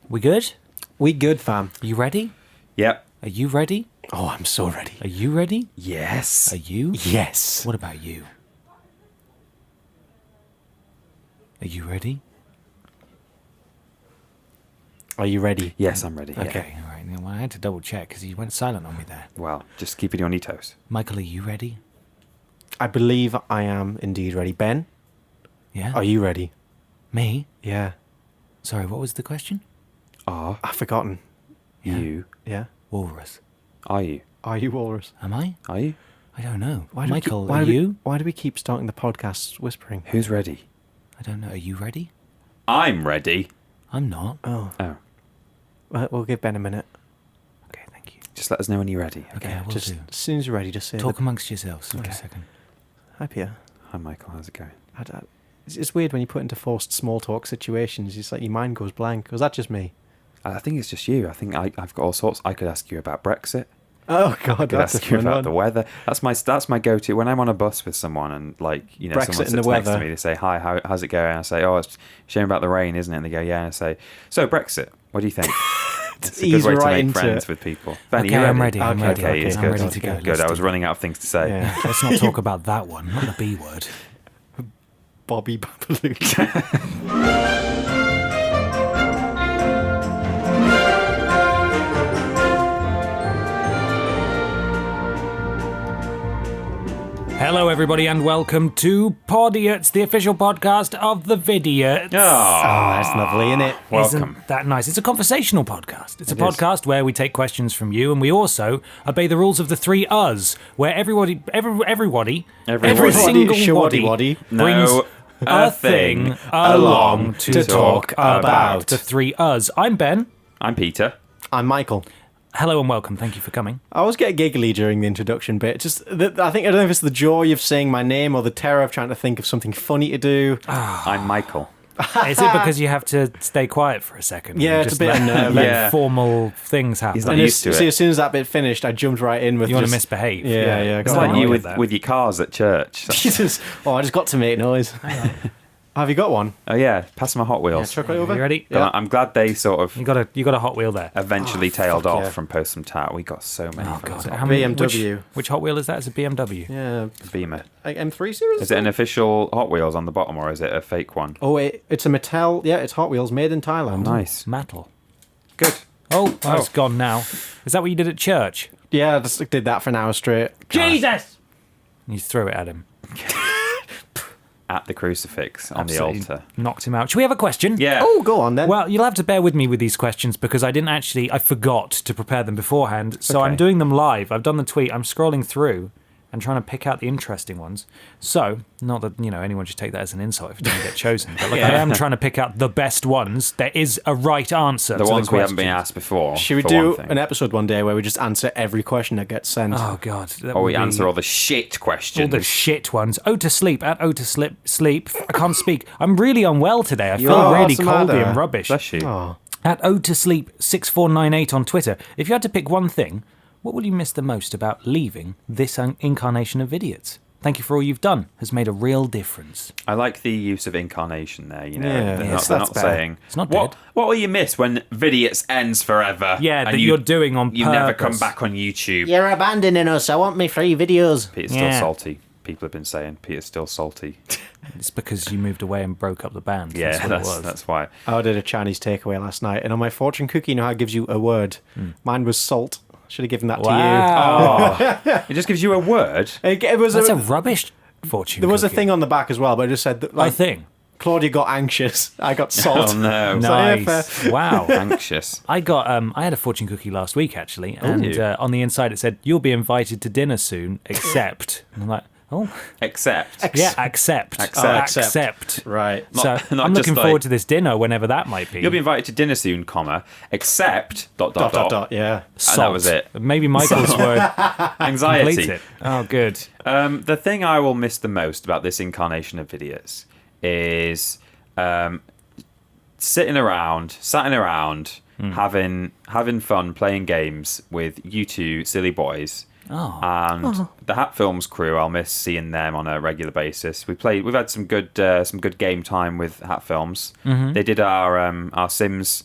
We good? We good, fam. You ready? Yep. Are you ready? Oh, I'm so ready. Are you ready? Yes. Are you? Yes. What about you? Are you ready? Are you ready? Yes, I'm ready. Okay, all right. Well, I had to double check because you went silent on me there. Well, just keep it on your toes. Michael, are you ready? I believe I am indeed ready. Ben, Yeah? are you ready? Me? Yeah. Sorry, what was the question? Are I've forgotten. you? Yeah. Walrus. Are you? Are you walrus? Am I? Are you? I don't know. Why do we Michael, keep- why are do we- you? Why do we keep starting the podcast whispering? Who's ready? I don't know. Are you ready? I'm ready. I'm not. Oh. Oh, We'll give Ben a minute. Okay, thank you. just let us know when you're ready. Okay, I will Just do. as soon as you're ready, just say Talk the- amongst yourselves for Okay. a second. Hi, Peter. Hi, Michael. How's it going? It's weird when you put into forced small talk situations. It's like your mind goes blank. Was that just me? I think it's just you. I think I've got all sorts. I could ask you about Brexit. Oh God, I could that's a ask you fun about one. the weather. That's my go-to when I'm on a bus with someone and Brexit someone and sits the next weather. to me. They say, "Hi, how's it going?" I say, "Oh, it's a shame about the rain, isn't it?" And they go, "Yeah." And I say, "So Brexit, what do you think?" It's a good Ease way to right make into friends it. with people. Ben, Okay, are you I'm ready? ready. I'm ready. Okay, it's I'm good. ready to go. Good. Let's I do was it. running out of things to say. Yeah. Let's not talk about that one, not the B word. Bobby Babaloo. Hello, everybody, and welcome to Podiots, the official podcast of the Vidiots. Oh, That's lovely, innit? welcome. Isn't that nice? It's a conversational podcast. It's a podcast where we take questions from you, and we also obey the rules of the three us, where every Everybody. single Shawaddy waddy waddy. brings No, a thing along to talk about the three us. I'm Ben. I'm Peter. I'm Michael. Hello and welcome. Thank you for coming. I always get giggly during the introduction bit. I don't know if it's the joy of saying my name or the terror of trying to think of something funny to do. I'm Michael. Is it because you have to stay quiet for a second? Yeah, and it's a just bit let, unnerving. let Yeah. formal things happen? He's not And used to it. see, as soon as that bit finished, I jumped right in with You want to just- misbehave? Yeah. It's go like on, you I'll with, get with your cars at church. that. Jesus. Oh, I just got to make noise. Have you got one? Oh yeah, pass my Hot Yeah, Wheels. chuck it over. You ready? But I'm glad they sort of You got a Hot Wheel there. eventually tailed fuck off yeah. from Post Some Tat. We got so many. Oh from god, it. how many- BMW. Which Hot Wheel is that? It's a BMW. Yeah. Beamer. Like M3 series? Is it an official Hot Wheels on the bottom or is it a fake one? Oh, it's a Mattel. Yeah, it's Hot Wheels made in Thailand. Nice. Metal. Good. Oh, it's gone now. Is that what you did at church? Yeah, I just did that for an hour straight. Jesus! You threw it at him. At the crucifix on Absolutely the altar. knocked him out. Should we have a question? Yeah. Oh, go on then. Well, you'll have to bear with me with these questions because I forgot to prepare them beforehand. So Okay. I'm doing them live. I've done the tweet. I'm scrolling through and trying to pick out the interesting ones. So, not that, anyone should take that as an insult if it doesn't get chosen. But I am trying to pick out the best ones. There is a right answer The to ones the we haven't been questions. asked before. Should we for do one thing. an episode one day where we just answer every question that gets sent? Oh, God. that Or would we be answer all the shit questions. all the shit ones. Oh, to sleep. At oh, to sleep. I can't speak. I'm really unwell today. I feel Oh, really what's the coldy matter? and rubbish. Bless you. Oh. At Ode to Sleep 6498 on Twitter, if you had to pick one thing, what will you miss the most about leaving this incarnation of Vidiots? Thank you for all you've done. Has made a real difference. I like the use of incarnation there, Yeah, They're yes, they're that's not better. saying, It's not what, dead. what will you miss when Vidiots ends forever? Yeah, and that you're doing on You never purpose. come back on YouTube. You're abandoning us. I want me free videos. Peter's still Yeah. salty. People have been saying Peter's still salty. It's because you moved away and broke up the band. Yeah, that's what it was. that's why. I ordered a Chinese takeaway last night, and on my fortune cookie, you know how it gives you a word? Mine was salt. Should have given that Wow. Oh, it just gives you a word. to you. It was That's a, a rubbish fortune there was a cookie. thing on the back as well, but it just said that, I like, think. Claudia got anxious. I got salt. Oh no, So, yeah, Nice. fair. Wow. anxious. I got I had a fortune cookie last week actually, and you? on the inside it said you'll be invited to dinner soon, except. And I'm like, oh Except. yeah, accept. Accept. Right. So not I'm just looking like- forward to this dinner whenever that might be. You'll be invited to dinner soon, comma, except ... Yeah. Salt. And that was it. Maybe Michael's word Anxiety. completes it. Oh, good. The thing I will miss the most about this incarnation of Vidiots is sitting around, having fun playing games with you two silly boys. Oh. And the Hat Films crew, I'll miss seeing them on a regular basis. We've had some good game time with Hat Films. Mm-hmm. They did our Sims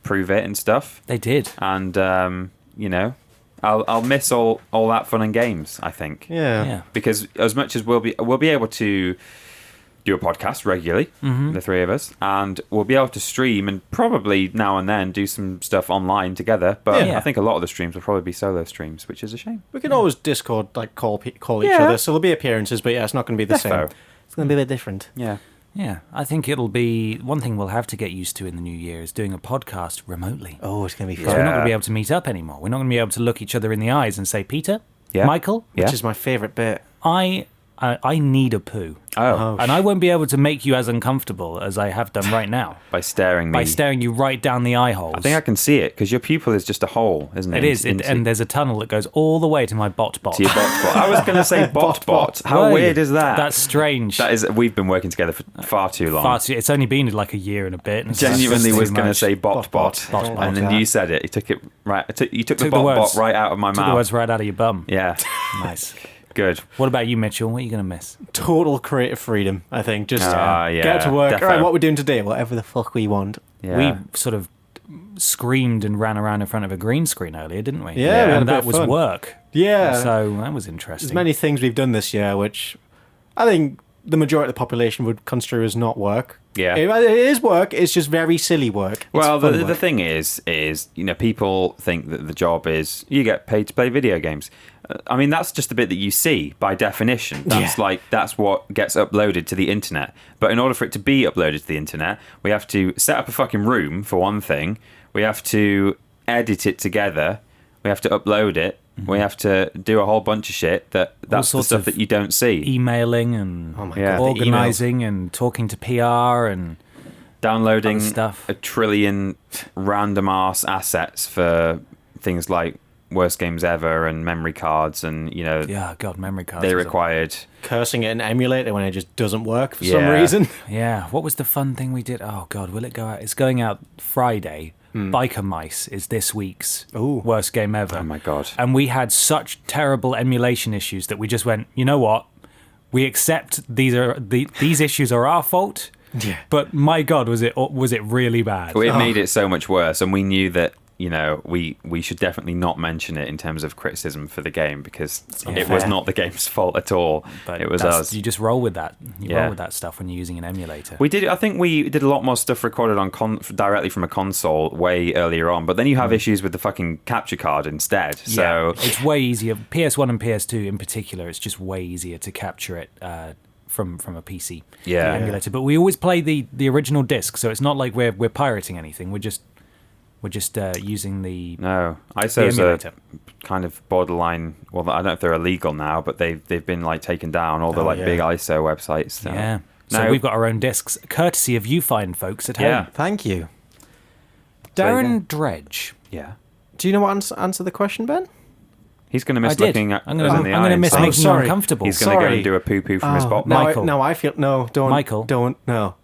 prove it and stuff. They did. And I'll miss all that fun and games, I think. Yeah. Because as much as we'll be able to do a podcast regularly, the three of us, and we'll be able to stream and probably now and then do some stuff online together. But Yeah. I think a lot of the streams will probably be solo streams, which is a shame. We can always Discord, like, call each other, so there'll be appearances, but yeah, it's not going to be the same. Defo. It's going to be a bit different. Yeah. Yeah, I think it'll be one thing we'll have to get used to in the new year is doing a podcast remotely. Oh, it's going to be Because fun. we're not going to be able to meet up anymore. We're not going to be able to look each other in the eyes and say, Peter, Yeah. Michael, Yeah. Which is my favourite bit. I need a poo. Oh, And I won't be able to make you as uncomfortable as I have done right now. by staring me. By staring you right down the eye holes. I think I can see it because your pupil is just a hole, isn't it? It is, and there's a tunnel that goes all the way to my bot. to your bot. I was going to say bot. How Were weird you? is that? That's strange. That is. We've been working together for far too long. It's only been like a year and a bit. And it's Genuinely just was too going to much. say bot, Bot. and then you said it. You took it right. You took the the bot words. right out of my Took the mouth. words right out of your bum. Yeah, Nice. good. What about you, Mitchell? What are you going to miss? Total creative freedom, I think. Just Yeah, get to work. defo. All right, what we're doing today, whatever the fuck we want. Yeah. We sort of screamed and ran around in front of a green screen earlier, didn't we? Yeah, we had a and bit that of was fun. work. Yeah. So that was interesting. There's many things we've done this year which I think the majority of the population would construe as not work. Yeah. It is work, it's just very silly work. It's Well, fun the work. thing is, people think that the job is you get paid to play video games. I mean, that's just the bit that you see by definition. That's what gets uploaded to the internet. But in order for it to be uploaded to the internet, we have to set up a fucking room for one thing. We have to edit it together. We have to upload it. We have to do a whole bunch of shit. That's the sorts stuff of that you don't see. Emailing and Oh my Yeah. god, the organising and talking to PR and Downloading other stuff. a trillion random ass assets for things like worst games ever and memory cards and yeah, God, memory cards. they was a- required. cursing at an emulator when it just doesn't work for some Yeah. reason. Yeah, what was the fun thing we did? Oh God, will it go out? It's going out Friday. Biker Mice is this week's Ooh. worst game ever. Oh my god. And we had such terrible emulation issues that we just went, you know what? We accept these issues are our fault. Yeah. But my God, was it really bad? It made it so much worse, and we knew that we should definitely not mention it in terms of criticism for the game because it was fair. not the game's fault at all. But it was that's- us. You just roll with that. You Yeah. roll with that stuff when you're using an emulator. I think we did a lot more stuff recorded on directly from a console way earlier on, but then you have issues with the fucking capture card instead. So it's way easier. PS1 and PS2 in particular, it's just way easier to capture it from a PC Yeah. emulator. But we always play the original disc, so it's not like we're pirating anything. We're just using the no, the ISOs are emulator. kind of borderline. Well, I don't know if they're illegal now, but they've been like taken down. All the yeah. big ISO websites. So. Yeah. So No. we've got our own discs, courtesy of you fine folks at Yeah. home. Thank you. There you Darren Dredge. Yeah. Do you know what answer the question, Ben? He's going to miss I did. looking at I'm us in the eye. going to and miss say- making you sorry. uncomfortable. He's going to go Sorry. and do a poo from his bot. Michael. No, I feel no. Don't. Michael. Don't. No.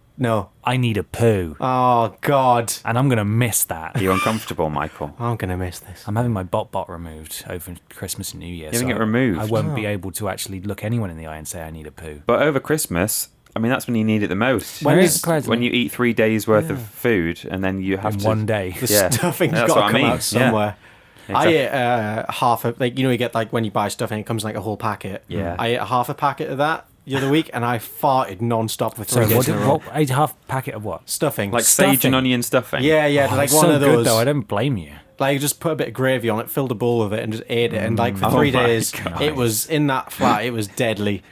I need a poo, Oh God, and I'm going to miss that. Are you uncomfortable, Michael? I'm gonna miss this. I'm having my bot removed over Christmas and New Year. You're having so it removed? I won't be able to actually look anyone in the eye and say I need a poo. But over Christmas, I mean, that's when you need it the most. When Very is- surprisingly. When you eat 3 days worth of food and then you have in to one day. The Yeah. stuffing's That's got to what I come mean. out somewhere. Yeah. I ate half of you get like when you buy stuff and it comes in like a whole packet. Yeah. I ate half a packet of that the other week and I farted non-stop for 3 So days in a row. what? A half packet of what? Stuffing. like sage Stuffing. and onion stuffing. yeah, Oh, like it's one so of those. good though. I don't blame you. Like just put a bit of gravy on it, filled a bowl of it, and just ate it. And like for Oh 3 my days, God. it was in that flat. It was deadly.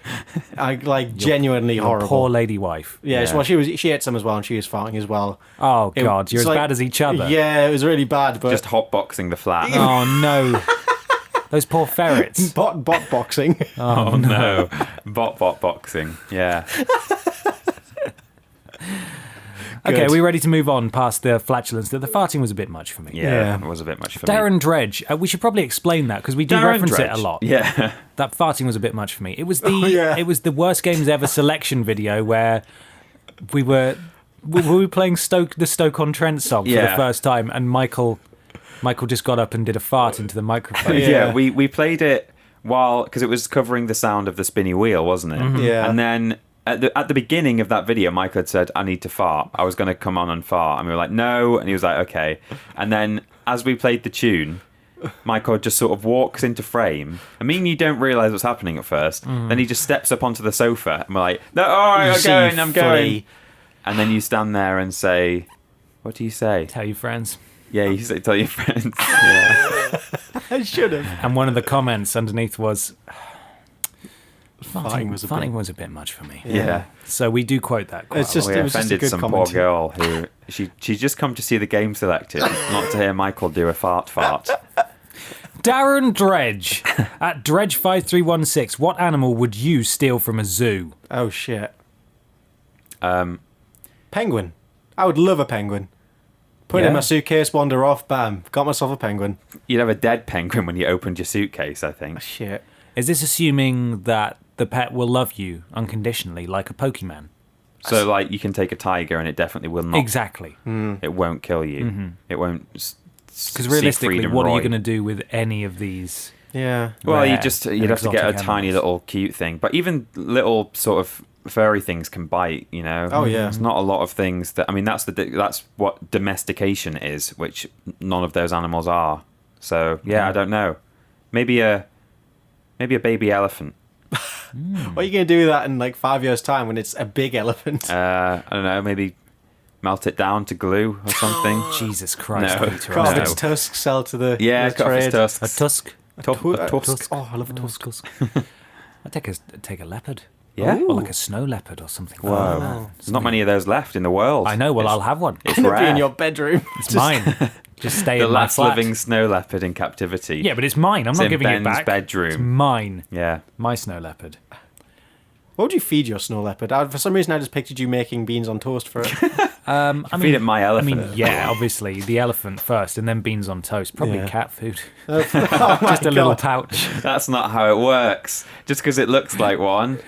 Genuinely Your horrible. poor lady wife. Yeah, Yeah. well, she ate some as well, and she was farting as well. Oh It- God, you're it's as like- bad as each other. Yeah, it was really bad. But Just hotboxing the flat. Oh no, those poor ferrets. bot boxing. Oh no. Bot boxing. Yeah. Okay, Good. we ready to move on past the flatulence? The farting was a bit much for me. Yeah. Yeah. It was a bit much for me. Darren Dredge. We should probably explain that because we do Darren reference Dredge. it a lot. Yeah. That farting was a bit much for me. It was the yeah. it was the worst games ever selection video where we were playing the Stoke-on-Trent song for the Yeah. first time, and Michael just got up and did a fart into the microphone. Yeah, we played it because it was covering the sound of the spinny wheel, wasn't it? Yeah. And then at the beginning of that video, Michael had said, "I need to fart." I was going to come on and fart, and we were like, "No," and he was like, "Okay." And then as we played the tune, Michael just sort of walks into frame. I mean, you don't realise what's happening at first. Then he just steps up onto the sofa, and we're like, "No, all right, I'm going." And then you stand there and say, "What do you say?" Tell your friends. Yeah, you say, "Tell your friends." Yeah. I should have. And one of the comments underneath was, Farting was a bit much for me. Yeah. So we do quote that quite It's just- a lot. We It was just a offended good some comment. poor girl who she's just come to see the game selected, not to hear Michael do a fart. Darren Dredge at Dredge5316. What animal would you steal from a zoo? Oh, shit. Penguin. I would love a penguin. Put it in Yeah. my suitcase, wander off, bam. Got myself a penguin. You'd have a dead penguin when you opened your suitcase, I think. Shit. Is this assuming that the pet will love you unconditionally, like a Pokemon? So, like, you can take a tiger and it definitely will not. Exactly. It won't kill you. It won't. Because realistically, what are you going to do with any of these? Yeah. Well, rare you'd have to get a exotic tiny animals? little cute thing. But even little sort of furry things can bite. You know. Oh, yeah. It's not a lot of things that. I mean, that's what domestication is, which none of those animals are. So yeah, I don't know. Maybe a baby elephant. What are you going to do with that in like 5 years' time when it's a big elephant? I don't know. Maybe melt it down to glue or something. Jesus Christ. No. Peter, Cut off No. its tusks, sell to the Yeah, the cut off his trade. tusks. A tusk? A tusk. Oh, I love a tusk. I'd take a leopard. Yeah? Or like a snow leopard or something. Whoa. like that. There's not many of those left in the world. I know. Well, I'll have one. It's It'll be rare. in your bedroom. It's mine. Just stay The in my last flat. living snow leopard in captivity. Yeah, but it's mine. I'm It's not in giving Ben's it back. bedroom. It's mine. Yeah. My snow leopard. What would you feed your snow leopard? For some reason, I just pictured you making beans on toast for it. I Feed it my elephant. I mean, yeah, obviously the elephant first, and then beans on toast. Probably Yeah. cat food. Oh Just a little pouch. That's not how it works. Just because it looks like one.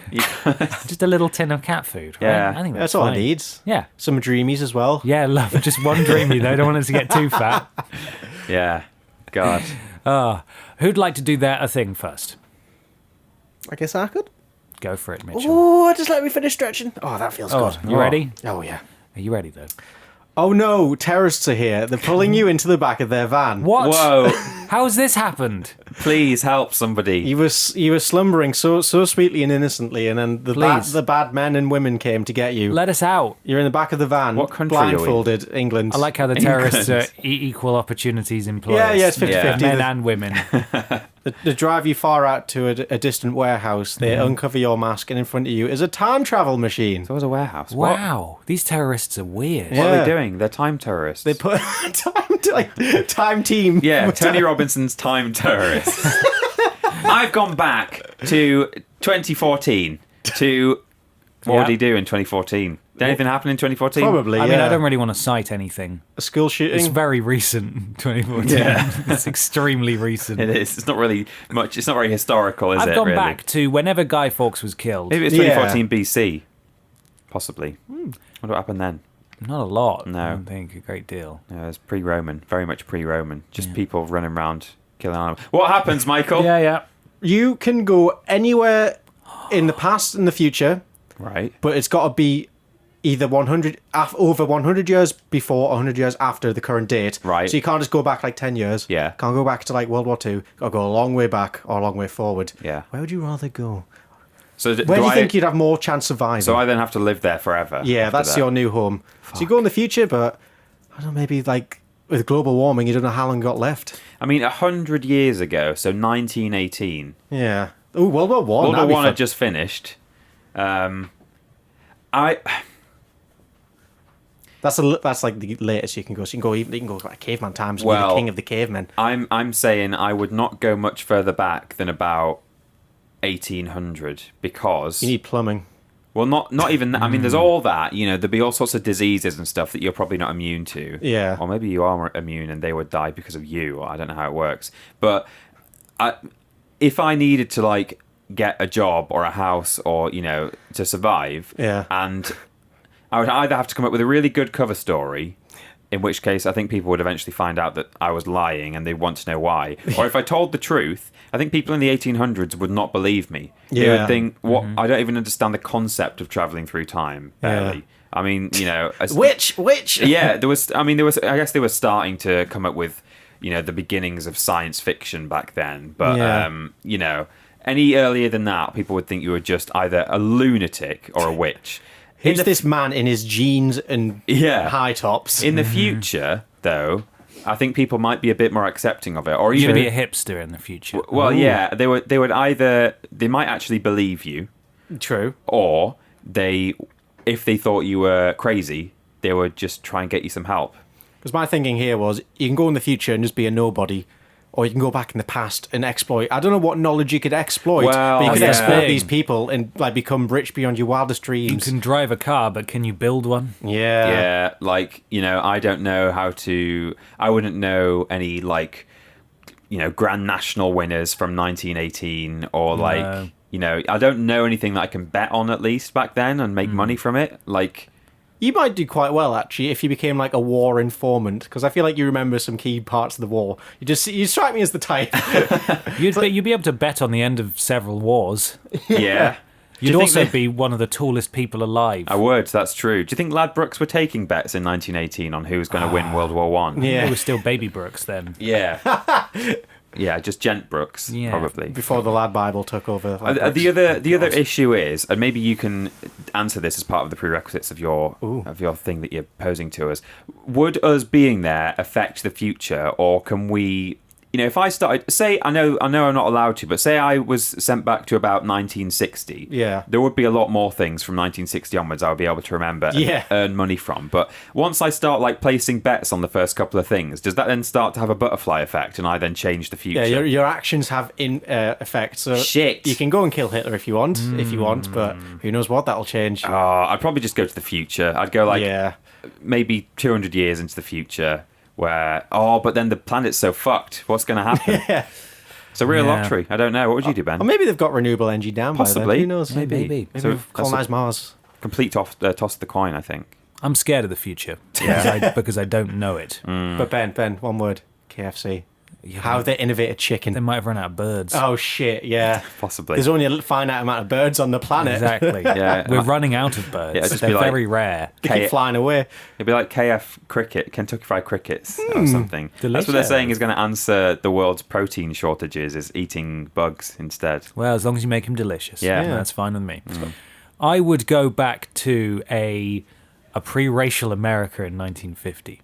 Just a little tin of cat food. Right? Yeah. I think That's all fine. it needs. Yeah. Some dreamies as well. Yeah, love. Just one dreamy though. Don't want it to get too fat. Yeah. God. Who'd like to do their thing first? I guess I could. Go for it, Mitchell. Oh, just let me finish stretching. Oh, that feels Oh, good. you ready? Oh, yeah. Are you ready though? Oh, no. Terrorists are here. They're pulling you into the back of their van. What? Whoa. How has this happened? Please help somebody. You were slumbering so sweetly and innocently, and then Please. the bad men and women came to get you. Let us out. You're in the back of the van. What country are we? blindfolded, England. I like how the terrorists are equal opportunities employers. Yeah, it's 50-50. Men and women. They drive you far out to a distant warehouse. They uncover your mask, and in front of you is a time travel machine. There was a warehouse. What? Wow, these terrorists are weird. What are Yeah. they doing? They're time terrorists. They put time team. Yeah, Tony Robinson's time terrorists. I've gone back to 2014 to... What Yeah. did he do in 2014? Did anything happen in 2014? Probably. I yeah. mean, I don't really want to cite anything. A school shooting. It's very recent, 2014. Yeah. It's extremely recent. It is. It's not really much. It's not very historical, is I've it, gone really? back to whenever Guy Fawkes was killed. Maybe it's Yeah. 2014 BC. Possibly. What happened then? Not a lot. No. I don't think a great deal. No, it was pre-Roman. Very much pre-Roman. Just people running around killing animals. What happens, Michael? Yeah. You can go anywhere in the past and the future, Right. but it's got to be either over 100 years before or 100 years after the current date. Right. So you can't just go back like 10 years. Yeah. Can't go back to like World War II. Got to go a long way back or a long way forward. Yeah. Where would you rather go? So Where do you think you'd have more chance of surviving? So I then have to live there forever. Yeah, after that's that. your new home. So you go in the future, but I don't know, maybe like with global warming, you don't know how long you got left. I mean, 100 years ago, so 1918. Yeah. Oh, World War One. World War that'd be One fun. had just finished. That's like the latest you can go. So you can go like caveman times. And Well, be the king of the cavemen. I'm saying I would not go much further back than about 1800 because You need plumbing. well, not even that. I mean, there's all that. You know, there'd be all sorts of diseases and stuff that you're probably not immune to. Yeah. Or maybe you are immune and they would die because of you. I don't know how it works. But if I needed to like get a job or a house or to survive, Yeah. and I would either have to come up with a really good cover story, in which case I think people would eventually find out that I was lying and they want to know why. Or if I told the truth, I think people in the 1800s would not believe me. They would think, "What? I don't even understand the concept of traveling through time." Barely. Yeah. I mean, Which? yeah, there was. I guess they were starting to come up with, the beginnings of science fiction back then. But any earlier than that, people would think you were just either a lunatic or a witch. It's this man in his jeans and high tops. In the future, though, I think people might be a bit more accepting of it, or even be a hipster in the future. Well, they would either they might actually believe you, True, or if they thought you were crazy, they would just try and get you some help. because my thinking here was you can go in the future and just be a nobody, or you can go back in the past and exploit. I don't know what knowledge you could exploit, but you could exploit these people and become rich beyond your wildest dreams. You can drive a car, but can you build one? Yeah, I don't know how to. I wouldn't know any Grand National winners from 1918 or I don't know anything that I can bet on at least back then and make money from it. You might do quite well, actually, if you became a war informant, because I feel like you remember some key parts of the war. You strike me as the type. You'd be able to bet on the end of several wars. Yeah. You'd also be one of the tallest people alive. I would, that's true. Do you think Ladbrokes were taking bets in 1918 on who was going to win World War One? Yeah. It was still Baby Brooks then. Yeah. Yeah, just Gent Brooks, probably. Before the Lad Bible took over. The other issue is, and maybe you can answer this as part of the prerequisites of your thing that you're posing to us. Would us being there affect the future, or can we? If I started, say, I know I'm not allowed to, but say I was sent back to about 1960. Yeah. There would be a lot more things from 1960 onwards I would be able to remember and earn money from. But once I start placing bets on the first couple of things, does that then start to have a butterfly effect and I then change the future? Yeah, your actions have effect. So Shit. You can go and kill Hitler if you want, but who knows what that'll change. I'd probably just go to the future. I'd go maybe 200 years into the future. Where but then the planet's so fucked. What's going to happen? It's a real lottery. I don't know. What would you do, Ben? Or maybe they've got renewable energy down Possibly. by then. Who knows? Maybe. So we've colonised Mars. Complete toss of the coin, I think. I'm scared of the future because I don't know it. But Ben, one word: KFC. How have they innovated chicken? They might have run out of birds. Oh shit! Yeah, Possibly. There's only a finite amount of birds on the planet. Exactly. Yeah. We're running out of birds. Yeah, They're very rare. They keep flying away. It'd be like Kentucky Fried Crickets or something. Delicious. That's what they're saying is going to answer the world's protein shortages, is eating bugs instead. Well, as long as you make them delicious. Yeah. That's fine with me. I would go back to a pre-racial America in 1950.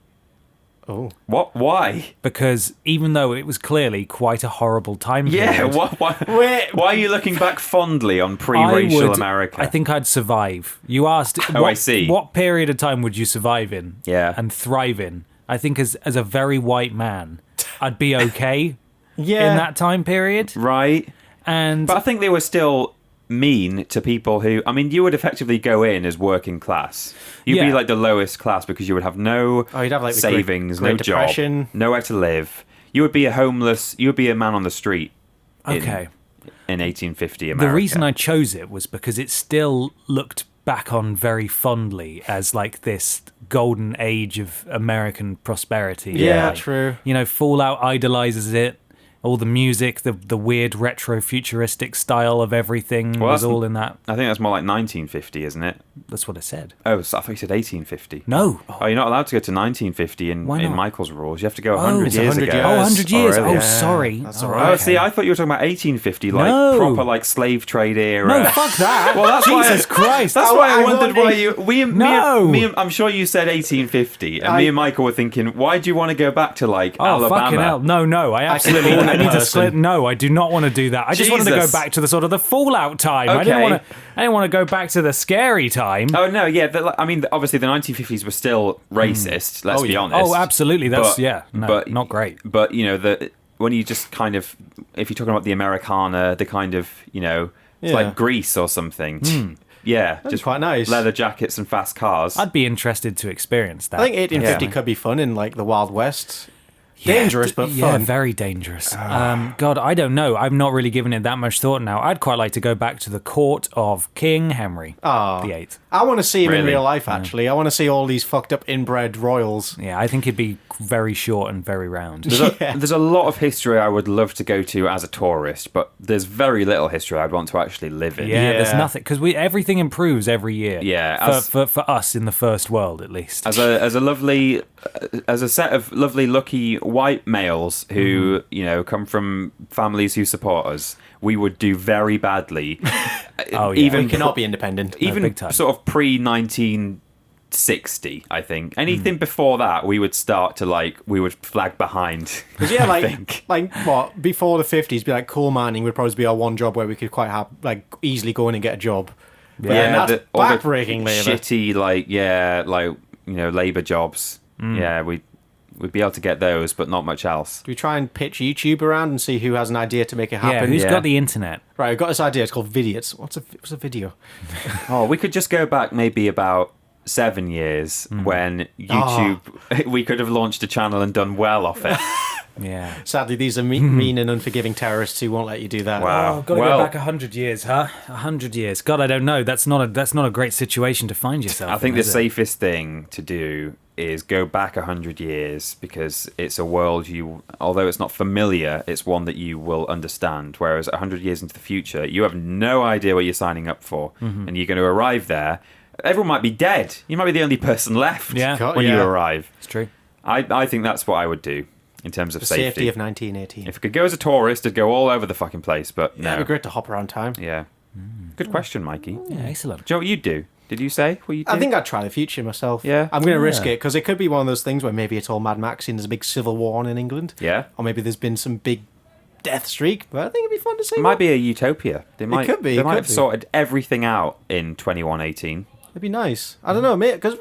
Oh. What? Why? Because even though it was clearly quite a horrible time Yeah, period, why are you looking back fondly on pre-racial America? I think I'd survive. You asked, I see. What period of time would you survive in? Yeah. And thrive in? I think as a very white man, I'd be okay in that time period. Right. But I think they were still mean to people who, you would effectively go in as working class. You'd be the lowest class because you would have no savings, Great no Depression. job, nowhere to live. You would be you would be a man on the street. Okay. In 1850 America. The reason I chose it was because it still looked back on very fondly as this golden age of American prosperity. Yeah, true. Fallout idolizes it. All the music, the weird retro futuristic style of everything was all in that. I think that's more like 1950, isn't it? That's what I said. Oh, so I thought you said 1850. No. Oh, you're not allowed to go to 1950 in Michael's rules. You have to go 100 it's years 100 ago. years. Oh, 100 years. really? Oh, sorry. That's all right. Oh, see, I thought you were talking about 1850, No. proper slave trade era. No, fuck that. Well, that's Jesus why Christ. That's why I wondered why you. No. I'm sure you said 1850, and me and Michael were thinking, why do you want to go back to Alabama? Fucking hell. No, I absolutely I need to split. No, I do not want to do that. I just wanted to go back to the sort of the Fallout time. Okay. I didn't want to go back to the scary time. Oh no, yeah. Obviously the 1950s were still racist. Let's be honest. Oh, absolutely. That's but not great. But when you just kind of, if you're talking about the Americana, the kind of it's like Greece or something. Yeah, That's just quite nice. Leather jackets and fast cars. I'd be interested to experience that. I think 1850 could be fun in the Wild West. Dangerous, but fun. Yeah, very dangerous. God, I don't know. I've not really given it that much thought now. I'd quite like to go back to the court of King Henry VIII. I want to see him in Really? real life, actually. I want to see all these fucked up inbred royals. Yeah, I think it'd be very short and very round. There's a lot of history I would love to go to as a tourist, but there's very little history I'd want to actually live in. Yeah, there's Yeah. nothing because everything improves every year. Yeah, for us in the first world at least. As a set of lovely, lucky white males who come from families who support us, we would do very badly. Oh, yeah. Even We cannot be independent. even big time. sort of pre 1960. I think anything before that, we would start to we would flag behind. Because yeah, I think. what before the 50s, be like coal mining would probably be our one job where we could quite have easily go in and get a job. Yeah, that's all the backbreaking labour. shitty labor jobs. Yeah, we'd be able to get those, but not much else. Do we try and pitch YouTube around and see who has an idea to make it Yeah, happen? who's Yeah. got the internet? Right, I've got this idea. It's called Vidiots. What's a video? Oh, we could just go back maybe about 7 years when YouTube. We could have launched a channel and done well off it. Yeah. Sadly, these are mean and unforgiving terrorists who won't let you do that. Wow. Oh, got to Well- go back 100 years, huh? 100 years. God, I don't know. That's not a great situation to find yourself. I think in, the is it? safest thing to do is go back 100 years because it's a world although it's not familiar, it's one that you will understand. Whereas 100 years into the future, you have no idea what you're signing up for, and you're going to arrive there. Everyone might be dead. You might be the only person left Yeah. when you arrive. It's true. I think that's what I would do in terms of The safety. safety of 1918. If I could go as a tourist, I'd go all over the fucking place. But no, It'd be great to hop around time. yeah. Good question, Mikey. Yeah, excellent. Do you know what you'd do? Did you say what you do? I think I'd try the future myself. Yeah. I'm going to risk Yeah. it because it could be one of those things where maybe it's all Mad Max and there's a big civil war on in England. Yeah. Or maybe there's been some big death streak. But I think it'd be fun to see. It might be a utopia. They might. could be, They it might could have be. sorted everything out in 2118. It'd be nice. I don't know, mate. Because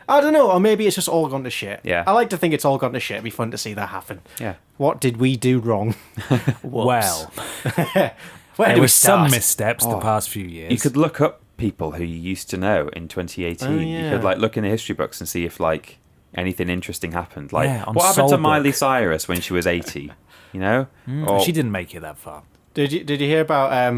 I don't know. Or maybe it's just all gone to shit. Yeah. I like to think it's all gone to shit. It'd be fun to see that happen. Yeah. What did we do wrong? Well, Where there do we were some start? missteps the past few years. You could look up people who you used to know in 2018. Oh, You yeah. could look in the history books and see if anything interesting happened. Yeah, on what happened to Soulbook. Miley Cyrus when she was 80? You know? Or- She didn't make it that far. Did you hear about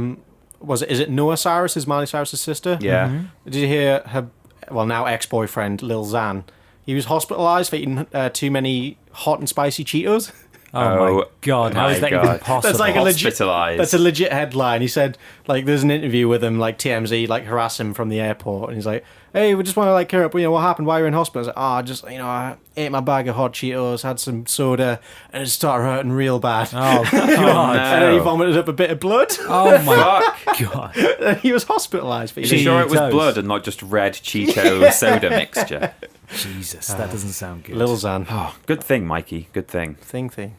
is it Noah Cyrus, is Miley Cyrus's sister? Yeah. Did you hear her now ex-boyfriend Lil Xan? He was hospitalized for eating too many hot and spicy Cheetos. Oh, my God. How is that even God. possible? That's like a legit. Hospitalised. That's a legit headline. He said there's an interview with him, TMZ harass him from the airport, and he's like, "Hey, we just want to clear up. What happened? Why are you in hospital?" I was like, "Oh, just I ate my bag of hot Cheetos, had some soda, and it started hurting real bad." Oh, God. And then he vomited up a bit of blood. Oh, my Fuck. God. And he was hospitalized for Are you eating. sure it was Cheetos. blood and not just red Cheeto soda mixture? Jesus, that doesn't sound good. Lil Xan. Oh, good thing, Mikey. Good thing. Thing.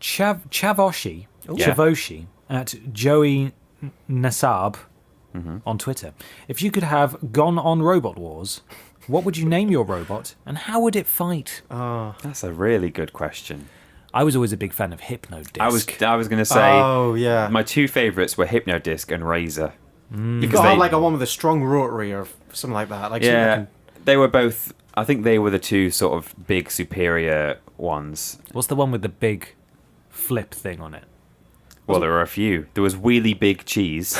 Chavoshi, Yeah. Chavoshi at Joey Nasab on Twitter. If you could have gone on Robot Wars, what would you name your robot and how would it fight? That's a really good question. I was always a big fan of Hypnodisc. I was going to say Oh yeah. my two favourites were Hypnodisc and Razor. You've because got they- a one with a strong rotary or something like that. Something Yeah, that can- they were both. I think they were the two sort of big superior ones. What's the one with the big flip thing on it? Well, there were a few. There was Wheelie Big Cheese,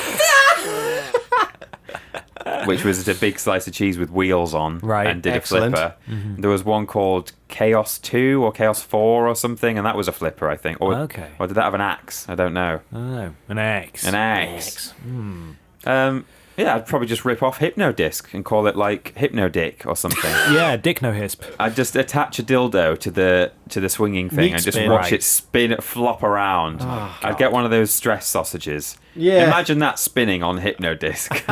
which was a big slice of cheese with wheels on, Right, and did excellent. a flipper. There was one called Chaos 2 or Chaos 4 or something, and that was a flipper, I think. Or, Okay. Or did that have an axe? I don't know. Oh, an X. An axe. Yeah, I'd probably just rip off Hypnodisc and call it Hypnodick or something. Yeah, Dick No Hisp. I'd just attach a dildo to the swinging thing Meat and just spin. watch Right. it spin, flop around. I'd get one of those stress sausages. Yeah. Imagine that spinning on Hypnodisc.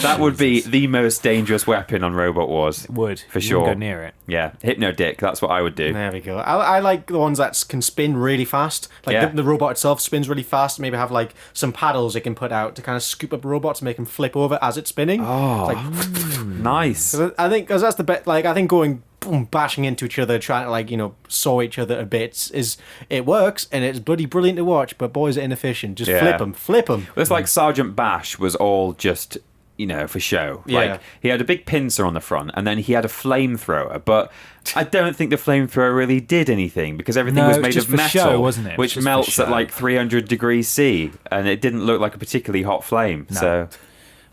That would be the most dangerous weapon on Robot Wars. Would. For You sure. wouldn't go near it. Yeah, Hypnodick, that's what I would do. There we go. I like the ones that can spin really fast. Yeah. The robot itself spins really fast. Maybe have some paddles it can put out to kind of scoop up robots and make them flip over as it's spinning. Oh, It's nice. I think because that's the best. I think going boom, bashing into each other, trying to saw each other to bits it works and it's bloody brilliant to watch. But boys are inefficient. Just Yeah. flip them. It's like Sergeant Bash was all just for show. Yeah. Like, he had a big pincer on the front, and then he had a flamethrower. But I don't think the flamethrower really did anything, because everything No, was it was made just of for metal, show, wasn't it? It was which just for melts at show. like 300 degrees C, and it didn't look like a particularly hot flame. No. So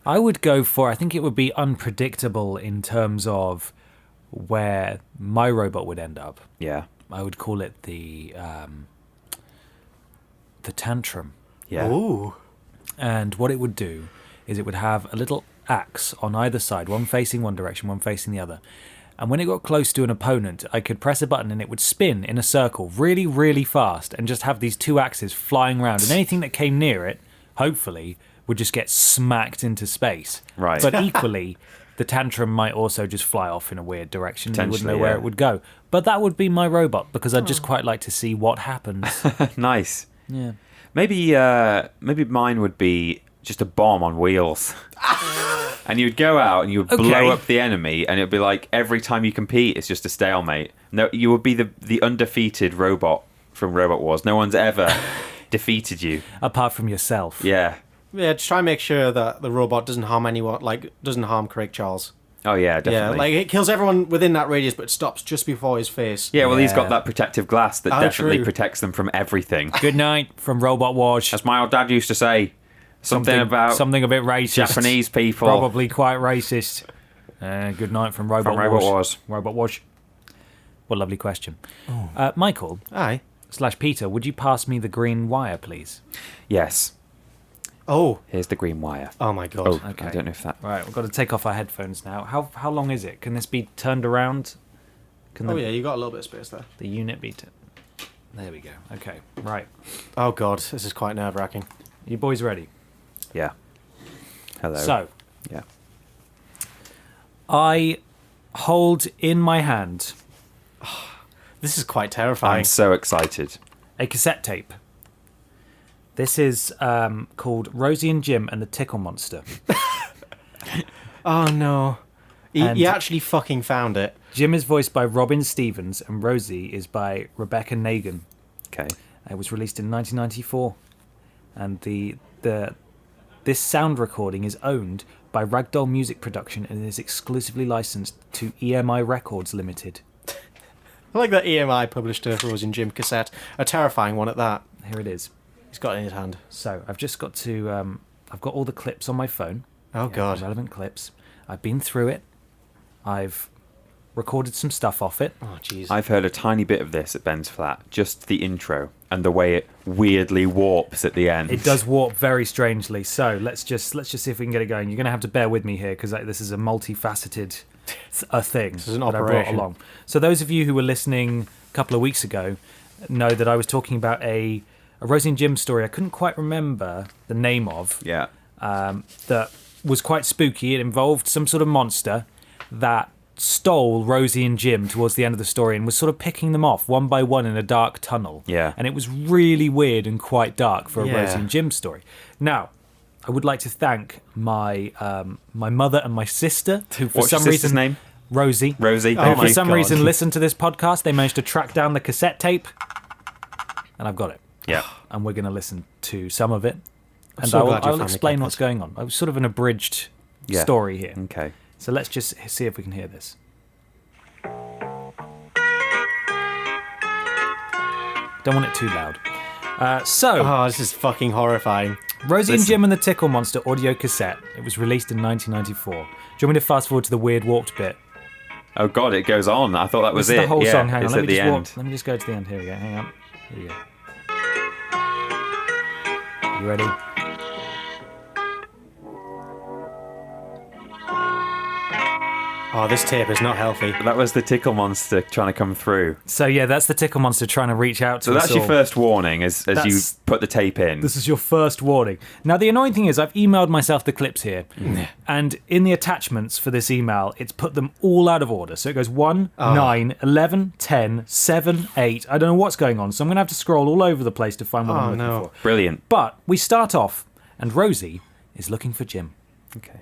I would go for, I think it would be unpredictable in terms of where my robot would end up. yeah, I would call it the tantrum. yeah. Ooh. And what it would do is it would have a little axe on either side, one facing one direction, one facing the other. And when it got close to an opponent, I could press a button and it would spin in a circle really, really fast and just have these two axes flying around. And anything that came near it, hopefully, would just get smacked into space. Right. But equally, the tantrum might also just fly off in a weird direction. You wouldn't know Potentially, where yeah. it would go. But that would be my robot, because I'd just quite like to see what happens. Nice. Yeah. Maybe mine would be just a bomb on wheels. And you would go out and you would blow Okay. up the enemy, and it would be like every time you compete, it's just a stalemate. No, you would be the undefeated robot from Robot Wars. No one's ever defeated you. Apart from yourself. Yeah. Yeah, just try and make sure that the robot doesn't harm anyone, like, doesn't harm Craig Charles. Oh yeah, Yeah, definitely. like, it kills everyone within that radius, but it stops just before his face. Yeah, well, he's Yeah. got that protective glass that Oh, definitely true. protects them from everything. Good night from Robot Wars. As my old dad used to say, something about something a bit racist. Japanese people. Probably quite racist. Good night from Robot From Robot Wars. Wars. Robot Wars. What a lovely question. Michael Aye. / Peter, would you pass me the green wire, please? Yes, Oh. here's the green wire. Oh my god. Oh, Okay. I don't know if that... Right, we've got to take off our headphones now. How long is it? Can this be turned around? Can Oh yeah, you got a little bit of space there. the unit be... There we go. Okay, right. Oh god, this is quite nerve-wracking. You boys ready? Yeah. Hello. So, Yeah. I hold in my hand This is quite terrifying. I'm so excited. a cassette tape. This is called Rosie and Jim and the Tickle Monster. Oh no. And- He actually fucking found it. Jim is voiced by Robin Stevens and Rosie is by Rebecca Nagan. Okay. It was released in 1994, and this sound recording is owned by Ragdoll Music Production and is exclusively licensed to EMI Records Limited. I like that EMI published a Rosie and Jim cassette. A terrifying one at that. Here it is. He's got it in his hand. So I've just got to. I've got all the clips on my phone. Oh god. The relevant clips. I've been through it. I've recorded some stuff off it. Oh jeez. I've heard a tiny bit of this at Ben's flat, just the intro and the way it weirdly warps at the end. It does warp very strangely. So let's just see if we can get it going. You're going to have to bear with me here because this is a multifaceted thing This is an that I brought operation. along. So those of you who were listening a couple of weeks ago know that I was talking about a Rosie and Jim story I couldn't quite remember the name of. Yeah. That was quite spooky. It involved some sort of monster that stole Rosie and Jim towards the end of the story and was sort of picking them off one by one in a dark tunnel. Yeah. And it was really weird and quite dark for a Yeah. Rosie and Jim story. Now, I would like to thank my my mother and my sister, who for What's your some sister's reason name? Rosie. Rosie. Oh Who Thank for my you. some God. reason listened to this podcast. They managed to track down the cassette tape, and I've got it. Yeah. And we're going to listen to some of it, and so I'll, glad you I'll finally explain kept what's it. going on. It was sort of an abridged Yeah. story here. Okay. So let's just see if we can hear this. Don't want it too loud. Oh, this is fucking horrifying. Rosie and listen. Jim and the Tickle Monster audio cassette. It was released in 1994. Do you want me to fast forward to the weird warped bit? Oh God, it goes on. I thought that was This is it. the whole yeah, song. Hang on, it's let at me the just end. let me just go to the end. Here we go. Hang on. Here we go. You ready? Oh, this tape is not healthy. That was the Tickle Monster trying to come through. So yeah, that's the Tickle Monster trying to reach out to So us that's your all. first warning as you That's- put the tape in. This is your first warning. Now, the annoying thing is I've emailed myself the clips here, and in the attachments for this email, it's put them all out of order. So it goes 1, 9, 11, 10, 7, 8. I don't know what's going on, so I'm going to have to scroll all over the place to find what I'm Oh, looking no. for. Brilliant. But we start off, and Rosie is looking for Jim. Okay.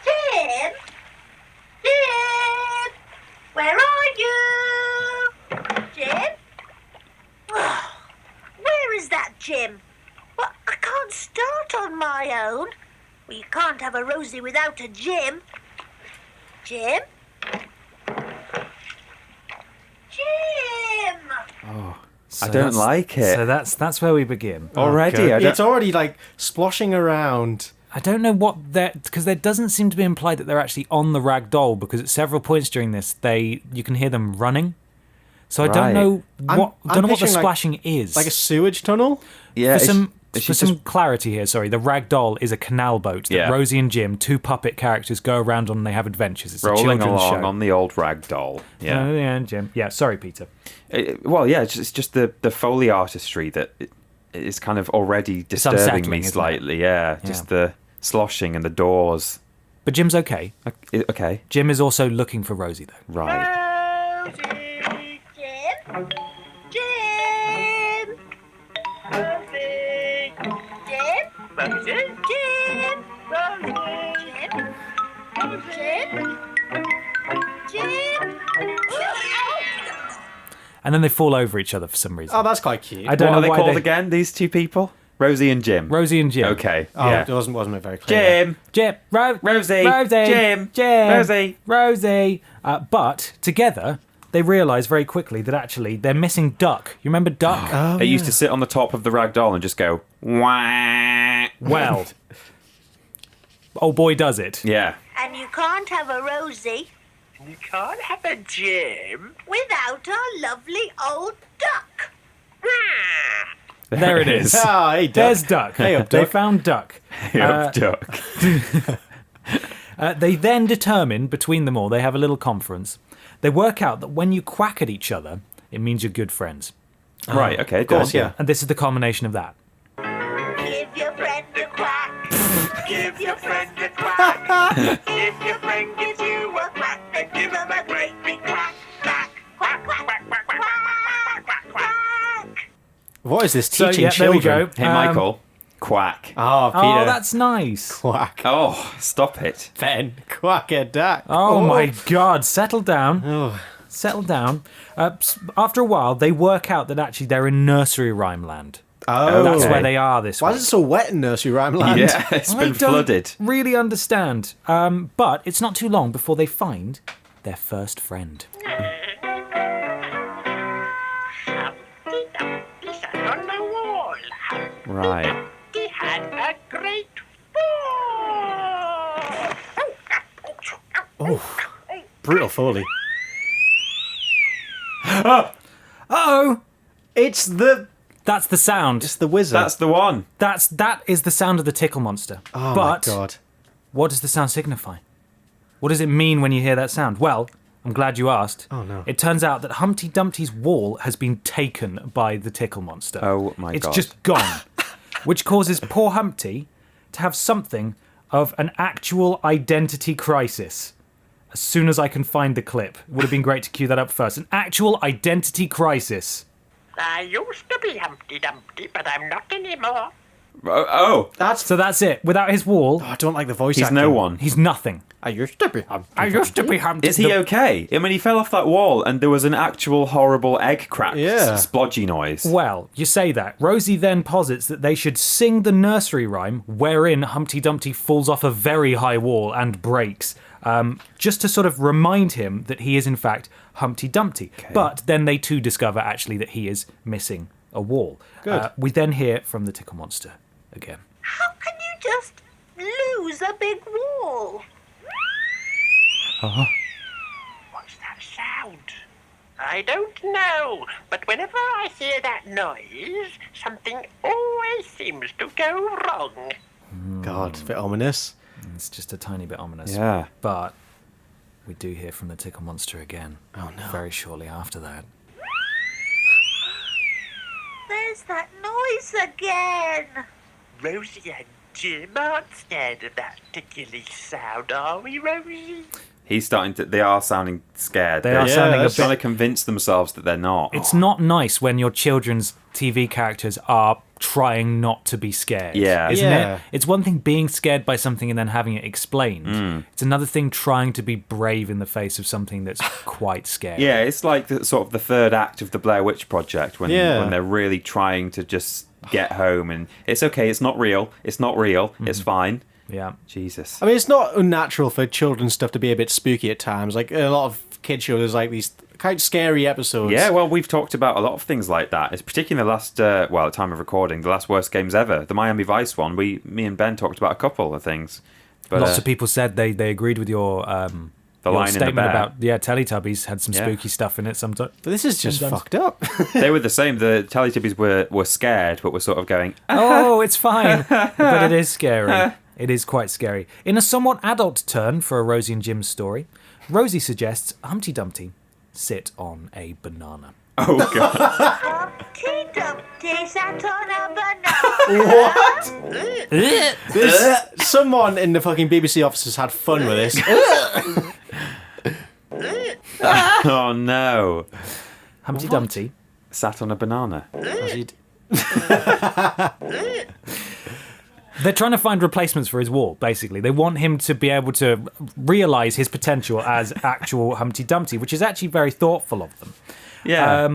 Jim? Jim? Where are you? Jim? Well, you can't have a Rosie without a Jim. Jim? Jim! So I don't that's- like it. So that's where we begin. Already, God. I don't- It's already like sploshing around. I don't know what that, because there doesn't seem to be implied that they're actually on the rag doll, because at several points during this you can hear them running. So I don't Right. know I'm what the picturing, like- splashing is. Like a sewage tunnel? Yeah, for some she's clarity here, sorry, the rag doll is a canal boat that Yeah. Rosie and Jim, two puppet characters, go around on and they have adventures. It's a rolling children's along show. on the old rag doll. Yeah. Yeah, Jim. Yeah, sorry, Peter. It's just the Foley artistry that is kind of already disturbing unsettling, me isn't it? slightly. Yeah, just the sloshing and the doors. But Jim's okay. Okay, Jim is also looking for Rosie, though. right. Rosie! Jim? Jim! Rosie! Jim? Rosie? Jim! Rosie! Jim? Jim? Jim? And then they fall over each other for some reason. Oh, that's quite cute. I don't What are know they why called again? These two people, Rosie and Jim. Rosie and Jim. Okay. Oh, yeah. it wasn't very clear. Jim. Jim. Rosie. Rosie. Jim. Jim. Rosie. Rosie. But together, they realise very quickly that actually they're missing Duck. You remember Duck? Oh, They used to sit on the top of the rag doll and just go wah. Well, oh boy, does it. Yeah. And you can't have a Rosie You can't have a Jim. without our lovely old duck. There it is. Oh, hey, Duck. There's Duck. Hey up, They Duck. found Duck. Yup, Duck. They then determine, between them all, they have a little conference. They work out that when you quack at each other, it means you're good friends. Right. Okay. Of course, done. yeah. And this is the culmination of that. Give your friend a quack. Give your friend a quack. If your friend gives you a quack, then give him a great big quack. Quack, quack, quack, quack, quack, quack, quack, quack, quack. What is this, So, teaching yeah, there we children? go. Hey, Michael. Quack. Oh, Peter. Oh, that's nice. Quack. Oh, stop it. Ben. Quack-A-Dack. Oh my God! Settle down. Oh. Settle down. After a while, they work out that actually they're in nursery rhyme land. Oh. That's Okay. where they are this Why week. is it so wet in nursery rhyme land? Yeah, it's I been don't flooded. really understand. But it's not too long before they find their first friend. Humpty Dumpty sat on the wall. Humpty Right. had a great fall. Oh, brutal Foley. Oh, It's the that's the sound. the wizard. That's the one. That is the sound of the Tickle monster. oh but my God. what does the sound signify? What does it mean when you hear that sound? Well, I'm glad you asked. Oh, no. It turns out that Humpty Dumpty's wall has been taken by the Tickle monster. Oh my It's God. just gone, which causes poor Humpty to have something of an actual identity crisis. As soon as I can find the clip, it would have been great to cue that up first. An actual identity crisis. I used to be Humpty Dumpty, but I'm not anymore. Oh, So that's it. Without his wall, Oh, I don't like the voice he's acting. no one. he's nothing. I used to be Humpty I used to be Humpty. Is he okay? I mean, he fell off that wall and there was an actual horrible egg crack, Yeah. splodgy noise. Well, you say that. Rosie then posits that they should sing the nursery rhyme wherein Humpty Dumpty falls off a very high wall and breaks, just to sort of remind him that he is in fact Humpty Dumpty. But then they too discover actually that he is missing a wall. Good. We then hear from the Tickle monster again. How can you just lose a big wall? What's that sound? I don't know, but whenever I hear that noise, something always seems to go wrong. God, it's a bit ominous. It's just a tiny bit ominous. Yeah. But we do hear from the Tickle monster again. Oh, no. Very shortly after that. There's that noise again. Rosie and Jim aren't scared of that tickly sound, are we, Rosie? They are sounding scared. They are Yeah, sounding a that's- bit. trying to convince themselves that they're not. It's not nice when your children's TV characters are trying not to be scared. Yeah. Isn't Yeah. it? It's one thing being scared by something and then having it explained. It's another thing trying to be brave in the face of something that's quite scary. Yeah, it's like sort of the third act of the Blair Witch Project when Yeah. they're really trying to just get home and it's okay, it's not real, it's fine. Yeah. Jesus. I mean, it's not unnatural for children's stuff to be a bit spooky at times. Like, a lot of kid shows, there's like these quite scary episodes. Yeah, well, we've talked about a lot of things like that. It's particularly the last, at time of recording, the last worst games ever. The Miami Vice one, me and Ben talked about a couple of things. But, Lots of people said they agreed with your the your line in the statement bear. about Teletubbies had some spooky stuff in it sometimes. But this is just fucked up. They were the same. The Teletubbies were scared, but were sort of going, Oh, it's fine. But it is scary. It is quite scary. In a somewhat adult turn for a Rosie and Jim story, Rosie suggests Humpty Dumpty sit on a banana. oh, God. Humpty Dumpty sat on a banana. What? Someone in the fucking BBC offices had fun with this. Oh, no. Humpty Dumpty. Sat on a banana. They're trying to find replacements for his wall, basically. They want him to be able to realise his potential as actual Humpty Dumpty, which is actually very thoughtful of them. Yeah.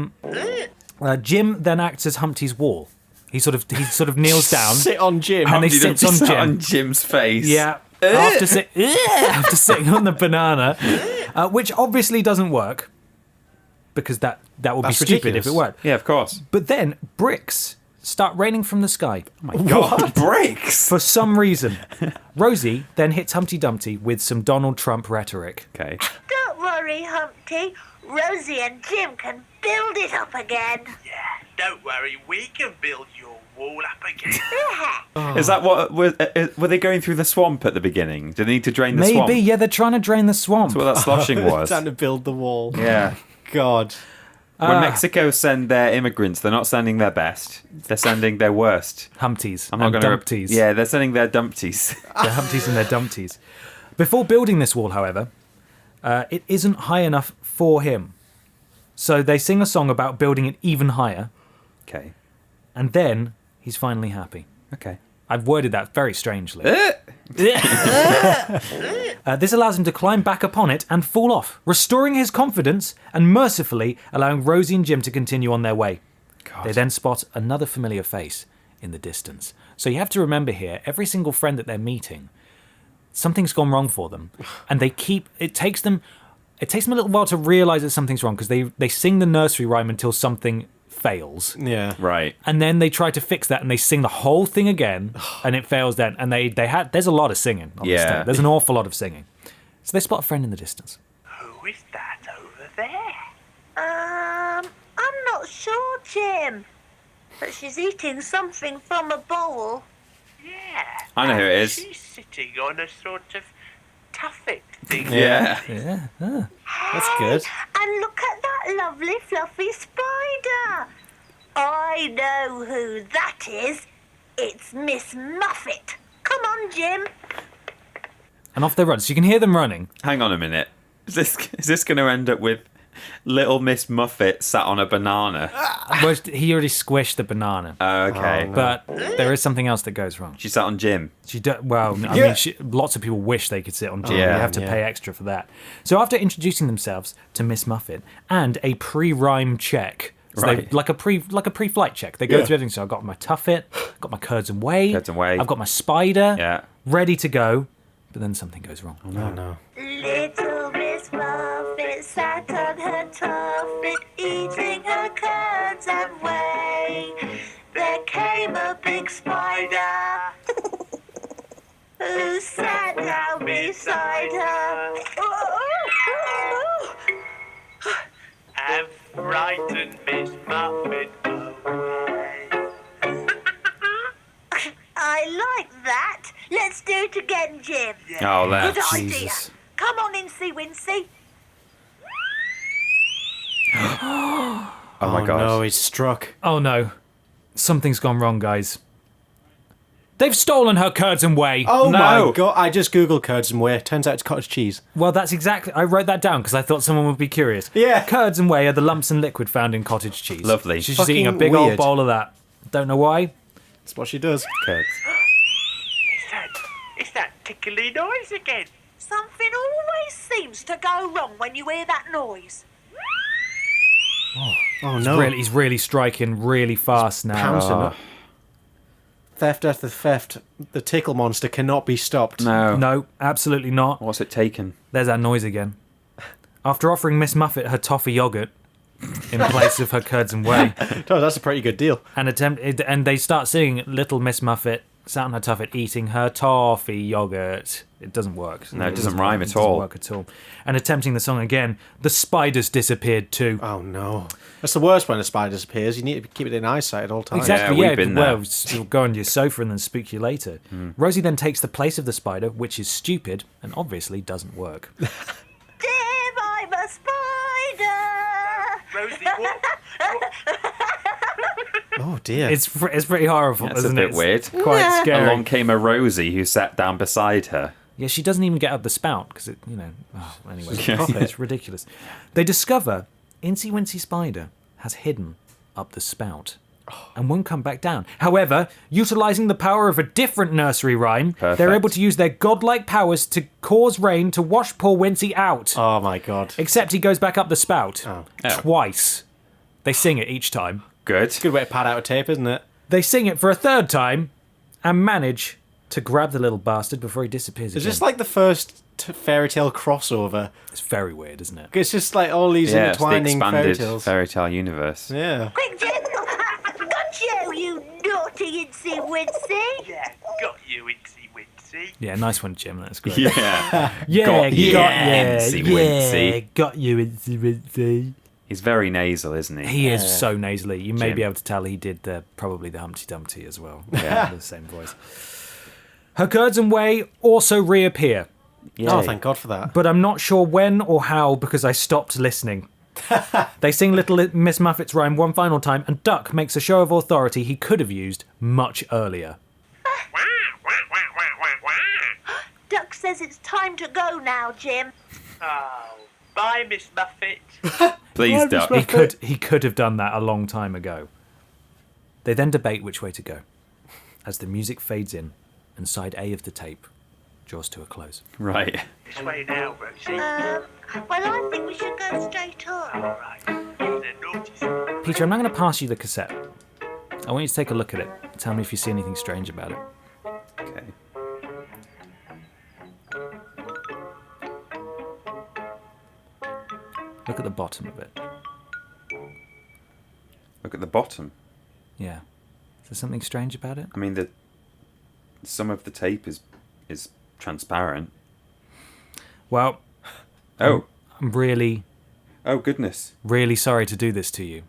Jim then acts as Humpty's wall. He sort of kneels down. Sit on Jim. And they Humpty sit Dumpty on sat Jim. on Jim's face. Yeah. After sitting on the banana, which obviously doesn't work, because that would be That's stupid ridiculous. if it worked. Yeah, of course. But then bricks start raining from the sky. Oh, my God. Bricks. For some reason, Rosie then hits Humpty Dumpty with some Donald Trump rhetoric. Okay. Don't worry, Humpty. Rosie and Jim can build it up again. Yeah, don't worry, we can build your wall up again. Yeah. Is that what... Were they going through the swamp at the beginning? Do they need to drain the swamp? Maybe, yeah, they're trying to drain the swamp. That's what that sloshing was. Trying to build the wall. Yeah. God. When Mexico send their immigrants, they're not sending their best. They're sending their worst. Humpties I'm not and going Dumpties. Yeah, they're sending their dumpties. Their Humpties and their Dumpties. Before building this wall, however, it isn't high enough for him. So they sing a song about building it even higher, Okay. and then he's finally happy. Okay. I've worded that very strangely. This allows him to climb back upon it and fall off, restoring his confidence and mercifully allowing Rosie and Jim to continue on their way. God. They then spot another familiar face in the distance. So you have to remember here, every single friend that they're meeting, something's gone wrong for them, and it takes them a little while to realise that something's wrong, because they sing the nursery rhyme until something fails. Yeah. Right. And then they try to fix that, and they sing the whole thing again, and it fails then. And there's a lot of singing on this Yeah. tape. There's an awful lot of singing. So they spot a friend in the distance. Who is that over there? I'm not sure, Jim. But she's eating something from a bowl. Yeah. I know who it is. She's sitting on a sort of tuffet thing. Yeah. Yeah. That's good. And look at that lovely fluffy spider. I know who that is. It's Miss Muffet. Come on, Jim. And off they run. So you can hear them running. Hang on a minute. Is this going to end up with Little Miss Muffet sat on a banana? Well, he already squished the banana. Okay. But there is something else that goes wrong. She sat on Jim. Lots of people wish they could sit on Jim. Yeah. You have to pay extra for that. So after introducing themselves to Miss Muffet and a pre-rhyme check, so Right. like a pre-flight check, they go through everything. So I've got my tuffet, got my curds and whey, I've got my spider, Yeah. ready to go. But then something goes wrong. Oh, no. Little Miss Muffet sat on her tuffet, eating her curds and whey. There came a big spider who sat down beside her. And frightened Miss Muffet away. I like that. Let's do it again, Jim. Oh, Good that. idea. Jesus. Come on, Incy Wincy. Oh my God. No, he's struck. Oh no, something's gone wrong, guys. They've stolen her curds and whey. Oh No. my God. I just googled curds and whey. Turns out it's cottage cheese. Well, that's exactly. I wrote that down because I thought someone would be curious. Yeah. Curds and whey are the lumps and liquid found in cottage cheese. Lovely. She's just eating a Fucking big old weird. bowl of that. Don't know why. That's what she does. Curds. It's that tickly noise again. Something always seems to go wrong when you hear that noise. Oh, no. He's really striking really fast now. Pouncing Oh. up. theft after theft, the Tickle monster cannot be stopped. No. No, absolutely not. What's it taken? There's that noise again. After offering Miss Muffet her toffee yogurt in place of her curds and whey, Oh, that's a pretty good deal. and they start singing "Little Miss Muffet sat on her tuffet eating her toffee yogurt." It doesn't work. No, it doesn't rhyme at It doesn't all. work at all. And attempting the song again, the spiders disappeared too. Oh no, that's the worst when a spider disappears. You need to keep it in eyesight at all times. Exactly, Yeah, yeah. we've been Well, there. you'll go on your sofa and then spook you later. Rosie then takes the place of the spider, which is stupid and obviously doesn't work. Jim, I'm a spider. Rosie, what? Oh dear. It's pretty horrible, That's a isn't bit it? weird. It's quite scary. Along came a Rosie who sat down beside her. Yeah, she doesn't even get up the spout because it, anyway, Yeah. it's ridiculous. They discover Incy Wincy Spider has hidden up the spout and won't come back down. However, utilising the power of a different nursery rhyme, they're Perfect. able to use their godlike powers to cause rain to wash poor Wincy out. Oh my god. Except he goes back up the spout Oh. twice. They sing it each time. Good. Good way to pad out a tape, isn't it? They sing it for a third time and manage to grab the little bastard before he disappears Is again. this like the first fairy tale crossover? It's very weird, isn't it? It's just like all these Yeah, it's the intertwining fairy expanded tales. fairy tale universe. Yeah. Quick, Jim. Got you naughty Incy Wincy. Yeah, got you, Incy Wincy. Yeah, nice one, Jim. That's great. Yeah. Yeah, Got you, yeah, Incy yeah, Wincy. got you, Incy Wincy. He's very nasal, isn't he? He is so nasally. You may Jim. be able to tell he did probably the Humpty Dumpty as well. Yeah. The same voice. Her curds and whey also reappear, Oh, thank God for that. but I'm not sure when or how because I stopped listening. They sing Little Miss Muffet's rhyme one final time, and Duck makes a show of authority he could have used much earlier. Duck says it's time to go now, Jim. Oh, bye, Miss Muffet. Please, Duck. He could have done that a long time ago. They then debate which way to go, as the music fades in and side A of the tape draws to a close. Right. This way now, Rosie. Well, I think we should go straight All on. right. You're the naughty. Peter, I'm not going to pass you the cassette. I want you to take a look at it. Tell me if you see anything strange about it. Okay. Look at the bottom of it. Look at the bottom. Yeah. Is there something strange about it? I mean, some of the tape is transparent. Well, Oh. I'm really, Oh, goodness. really sorry to do this to you.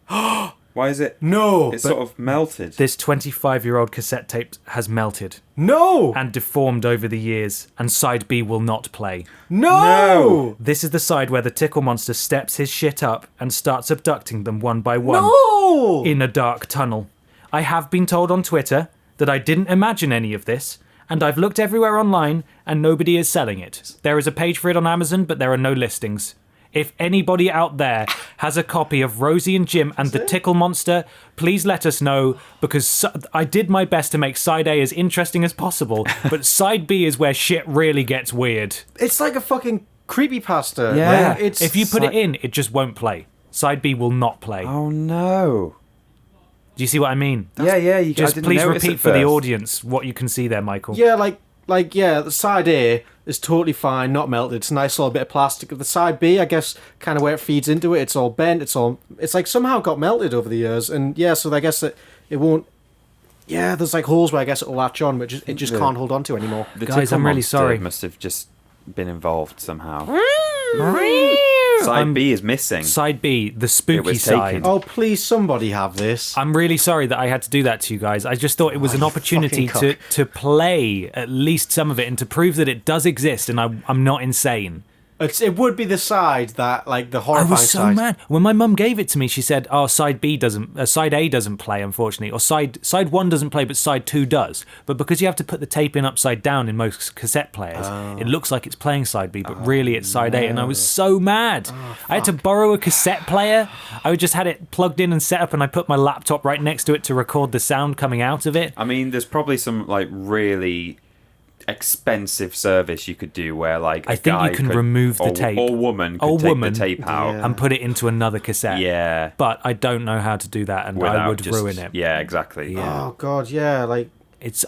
Why is it? No! It's sort of melted. This 25-year-old cassette tape has melted No! and deformed over the years, and side B will not play. No! This is the side where the Tickle monster steps his shit up and starts abducting them one by one No! in a dark tunnel. I have been told on Twitter that I didn't imagine any of this, and I've looked everywhere online and nobody is selling it. There is a page for it on Amazon, but there are no listings. If anybody out there has a copy of Rosie and Jim and the Tickle Monster, please let us know, because I did my best to make side A as interesting as possible, but side B is where shit really gets weird. It's like a fucking creepypasta. Yeah. Like, it's If you put like- it in, it just won't play. Side B will not play. Oh, no. Do you see what I mean? Yeah, I Just didn't please notice repeat at for the first. audience what you can see there, Michael. Yeah, the side A is totally fine, not melted. It's a nice little bit of plastic. The side B, I guess, kind of where it feeds into it, it's all bent. It's like somehow got melted over the years, and yeah, so I guess it won't. Yeah, there's like holes where I guess it'll latch on, but it just can't hold on to anymore. The Guys, Tickle I'm really monster sorry. must have just been involved somehow. Side B is missing. Side B, the spooky was side. taken. Oh, please, somebody have this. I'm really sorry that I had to do that to you guys. I just thought it was an opportunity fucking to play at least some of it and to prove that it does exist and I'm not insane. It would be the side that, like, the I horrifying was so side. mad when my mum gave it to me. She said, "Oh, side A doesn't play, unfortunately, or side 1 doesn't play, but side 2 does." But because you have to put the tape in upside down in most cassette players, it looks like it's playing side B, but really it's side A. And I was so mad. I had to borrow a cassette player. I just had it plugged in and set up, and I put my laptop right next to it to record the sound coming out of it. I mean, there's probably some like really expensive service you could do where like I a think you guy can could- remove the or, tape. or woman could Or take woman. the tape out. Yeah. And put it into another cassette. But I don't know how to do that, and I without would just- ruin it. Yeah, exactly. Yeah. Oh, God, yeah, like...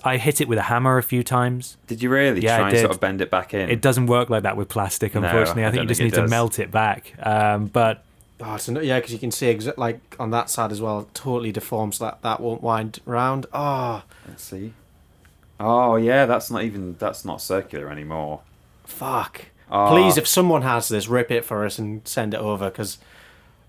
I hit it with a hammer a few times. Did you really Yeah, I try and did. sort of bend it back in? It doesn't work like that with plastic, No, unfortunately. I I think don't you just think need it to does. melt it back. But Oh, yeah, because you can see like on that side as well, it totally deforms that won't wind round. Oh, Let's see. Oh yeah, that's not circular anymore. fuck. Oh. Please, if someone has this, rip it for us and send it over, because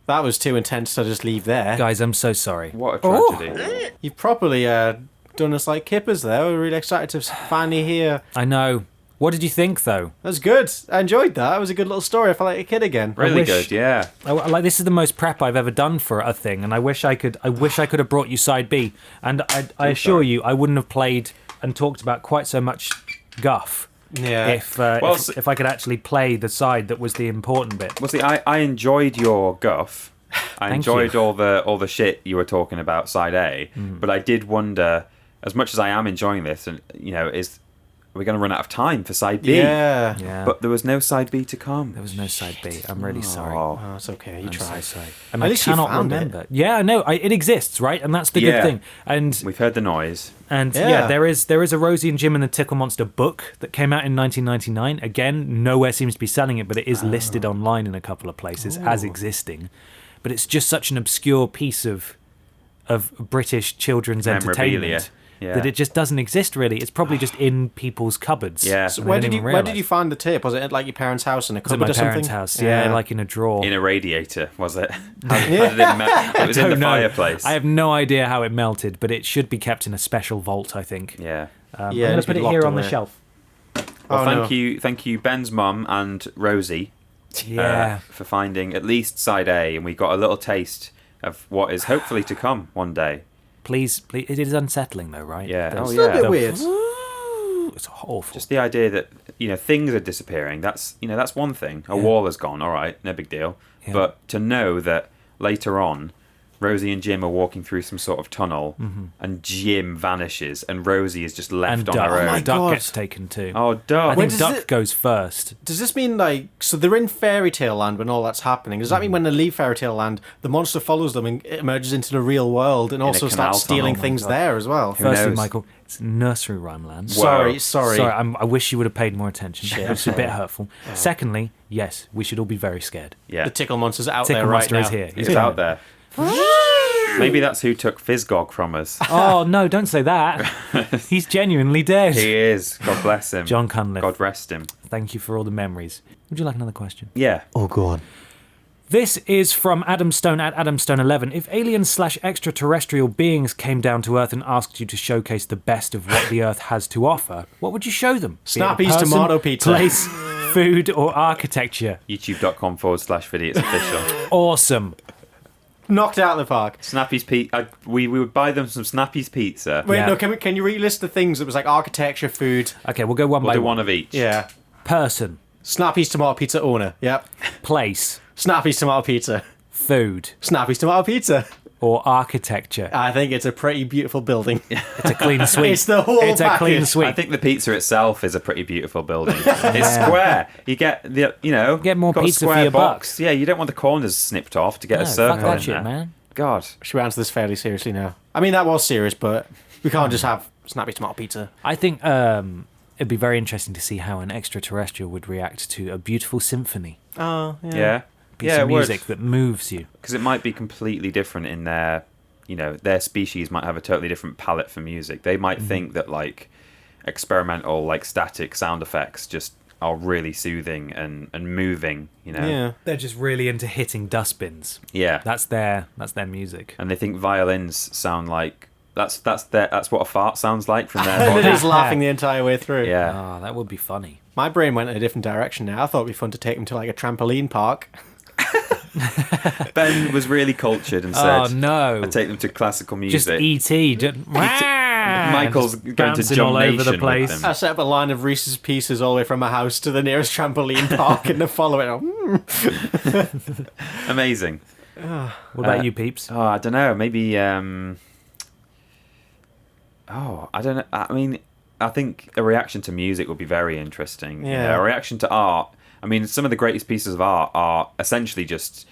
that was too intense to just leave there. guys, I'm so sorry. What a tragedy. You've properly done us like kippers there. We're really excited to finally hear. I know. What did you think, though? That's good. I enjoyed that. It was a good little story. I felt like a kid again. Really wish- good, yeah. Like, this is the most prep I've ever done for a thing, and I wish I could have brought you side B. And I assure you, I wouldn't have played and talked about quite so much guff Yeah. if I could actually play the side that was the important bit. Well, see, I enjoyed your guff. I Thank enjoyed you. all the shit you were talking about side A, but I did wonder, as much as I am enjoying this, and are we going to run out of time for side B? Yeah. Yeah, But there was no side B to come. there was no side B. I'm really sorry. Oh. Oh, it's okay. You I'm tried. so sorry. And At I least you cannot found it. remember. Yeah, no, it exists, right? And that's the Yeah. good thing. And We've heard the noise. Yeah. there is a Rosie and Jim and the Tickle Monster book that came out in 1999. Again, nowhere seems to be selling it, but it is listed online in a couple of places as existing. But it's just such an obscure piece of British children's Memorabilia. entertainment Yeah. that it just doesn't exist really. It's probably just in people's cupboards. Yeah. So and they where don't did you even where did realise. you find the tape? Was it at like your parents' house in a It was at cupboard my or something? parents' house, yeah, like in a drawer. In a radiator, was it? How did it melt? It was in the Don't know. fireplace. I have no idea how it melted, but it should be kept in a special vault, I think. Yeah. Yeah, I'm it going needs to to put be it locked here on the away. shelf. Well, Oh, thank you, Ben's mum and Rosie, Yeah. for finding at least side A, and we got a little taste of what is hopefully to come one day. Please, it is unsettling though, right? Yeah. There's Oh, It's a little yeah. bit weird. It's awful. Just the idea that things are disappearing. That's one thing. A wall has gone. All right, no big deal. Yeah. But to know that later on, Rosie and Jim are walking through some sort of tunnel, and Jim vanishes, and Rosie is just left and on Duck, her own. my Duck God. gets taken too. Oh, duh. I When think does Duck it- goes first. Does this mean so they're in fairy tale land when all that's happening? Does that mean when they leave fairy tale land, the monster follows them and it emerges into the real world and also canal starts stealing tunnel? things there as well? Firstly, knows? Michael, it's nursery rhyme land. Whoa. Sorry. I wish you would have paid more attention. It's a bit hurtful. Secondly, yes, we should all be very scared. Yeah, The tickle monster's out Tickle there right Monster now. is here. he's out there. Maybe that's who took Fizzgog from us. Oh no! Don't say that. He's genuinely dead. He is. God bless him. John Cunliffe. God rest him. Thank you for all the memories. Would you like another question? Yeah. Oh, go on. This is from Adam Stone at AdamStone11. If aliens/extraterrestrial beings came down to Earth and asked you to showcase the best of what the Earth has to offer, what would you show them? Be it a Snappy's person, tomato pizza. place, food, or architecture? YouTube.com/Vidiots official. Awesome. Knocked out of the park. Snappy's pizza. We would buy them some Snappy's pizza. Wait, Yeah. no, can you relist the things that was like architecture, food? Okay, we'll go one We'll by do one. one of each. Yeah. Person, Snappy's tomato pizza owner. Yep. place, Snappy's tomato pizza. food, Snappy's tomato pizza. or architecture. I think it's a pretty beautiful building. It's a clean sweep. It's the whole It's a clean package. sweep. I think the pizza itself is a pretty beautiful building. It's square. You get Get more got a pizza for square your box. bucks. Yeah, you don't want the corners snipped off to get No, a circle fuck that in shit, there. man. God. Should we answer this fairly seriously now? I mean, that was serious, but we can't just have Snappy tomato pizza. I think it'd be very interesting to see how an extraterrestrial would react to a beautiful symphony. Oh, Yeah. Piece Yeah, of it would. music that moves you. Because it might be completely different in their, their species might have a totally different palette for music. They might think that like experimental, like static sound effects just are really soothing and moving. Yeah. They're just really into hitting dustbins. Yeah. That's their music. And they think violins sound like that's what a fart sounds like from their And body. it is laughing the entire way through. Yeah. Ah, that would be funny. My brain went in a different direction now. I thought it'd be fun to take them to like a trampoline park. Ben was really cultured and said, Oh no! I'd take them to classical Just music. E.T. Just, Michael's just going to bouncing Jump all over Nation the with place. them. I set up a line of Reese's Pieces all the way from my house to the nearest trampoline park and then follow it. Amazing. What about you, peeps? Oh, I don't know. Maybe. I don't know. I mean, I think a reaction to music would be very interesting. Yeah. A reaction to art. I mean, some of the greatest pieces of art are essentially just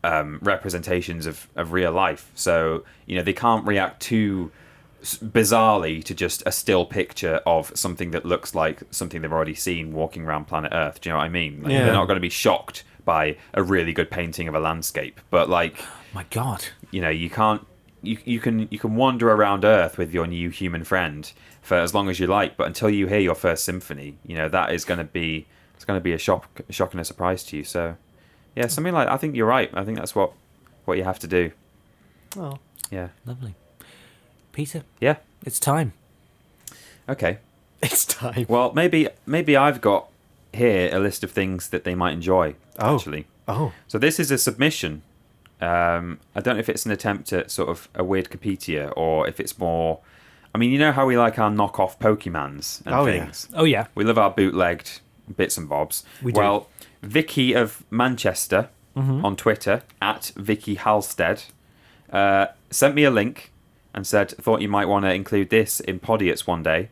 representations of real life. So they can't react to bizarrely to just a still picture of something that looks like something they've already seen walking around planet Earth. Do you know what I mean? Like, Yeah. They're not going to be shocked by a really good painting of a landscape, but like, My God. you know, you can't. You can wander around Earth with your new human friend for as long as you like, but until you hear your first symphony, you know that is going to be a shock and a surprise to you. So, yeah, something like I think you're right. I think that's what you have to do. Oh. Yeah. Lovely. Peter, Yeah. it's time. Okay. It's time. Well, maybe I've got here a list of things that they might enjoy. Oh. Actually. Oh. So this is a submission. I don't know if it's an attempt at sort of a weird Wikipedia or if it's more. I mean, you know how we like our knockoff Pokemans and things. Oh, yeah. We love our bootlegged bits and bobs. We do. Well, Vicky of Manchester on Twitter at Vicky Halstead sent me a link and said, "Thought you might want to include this in Podiots one day."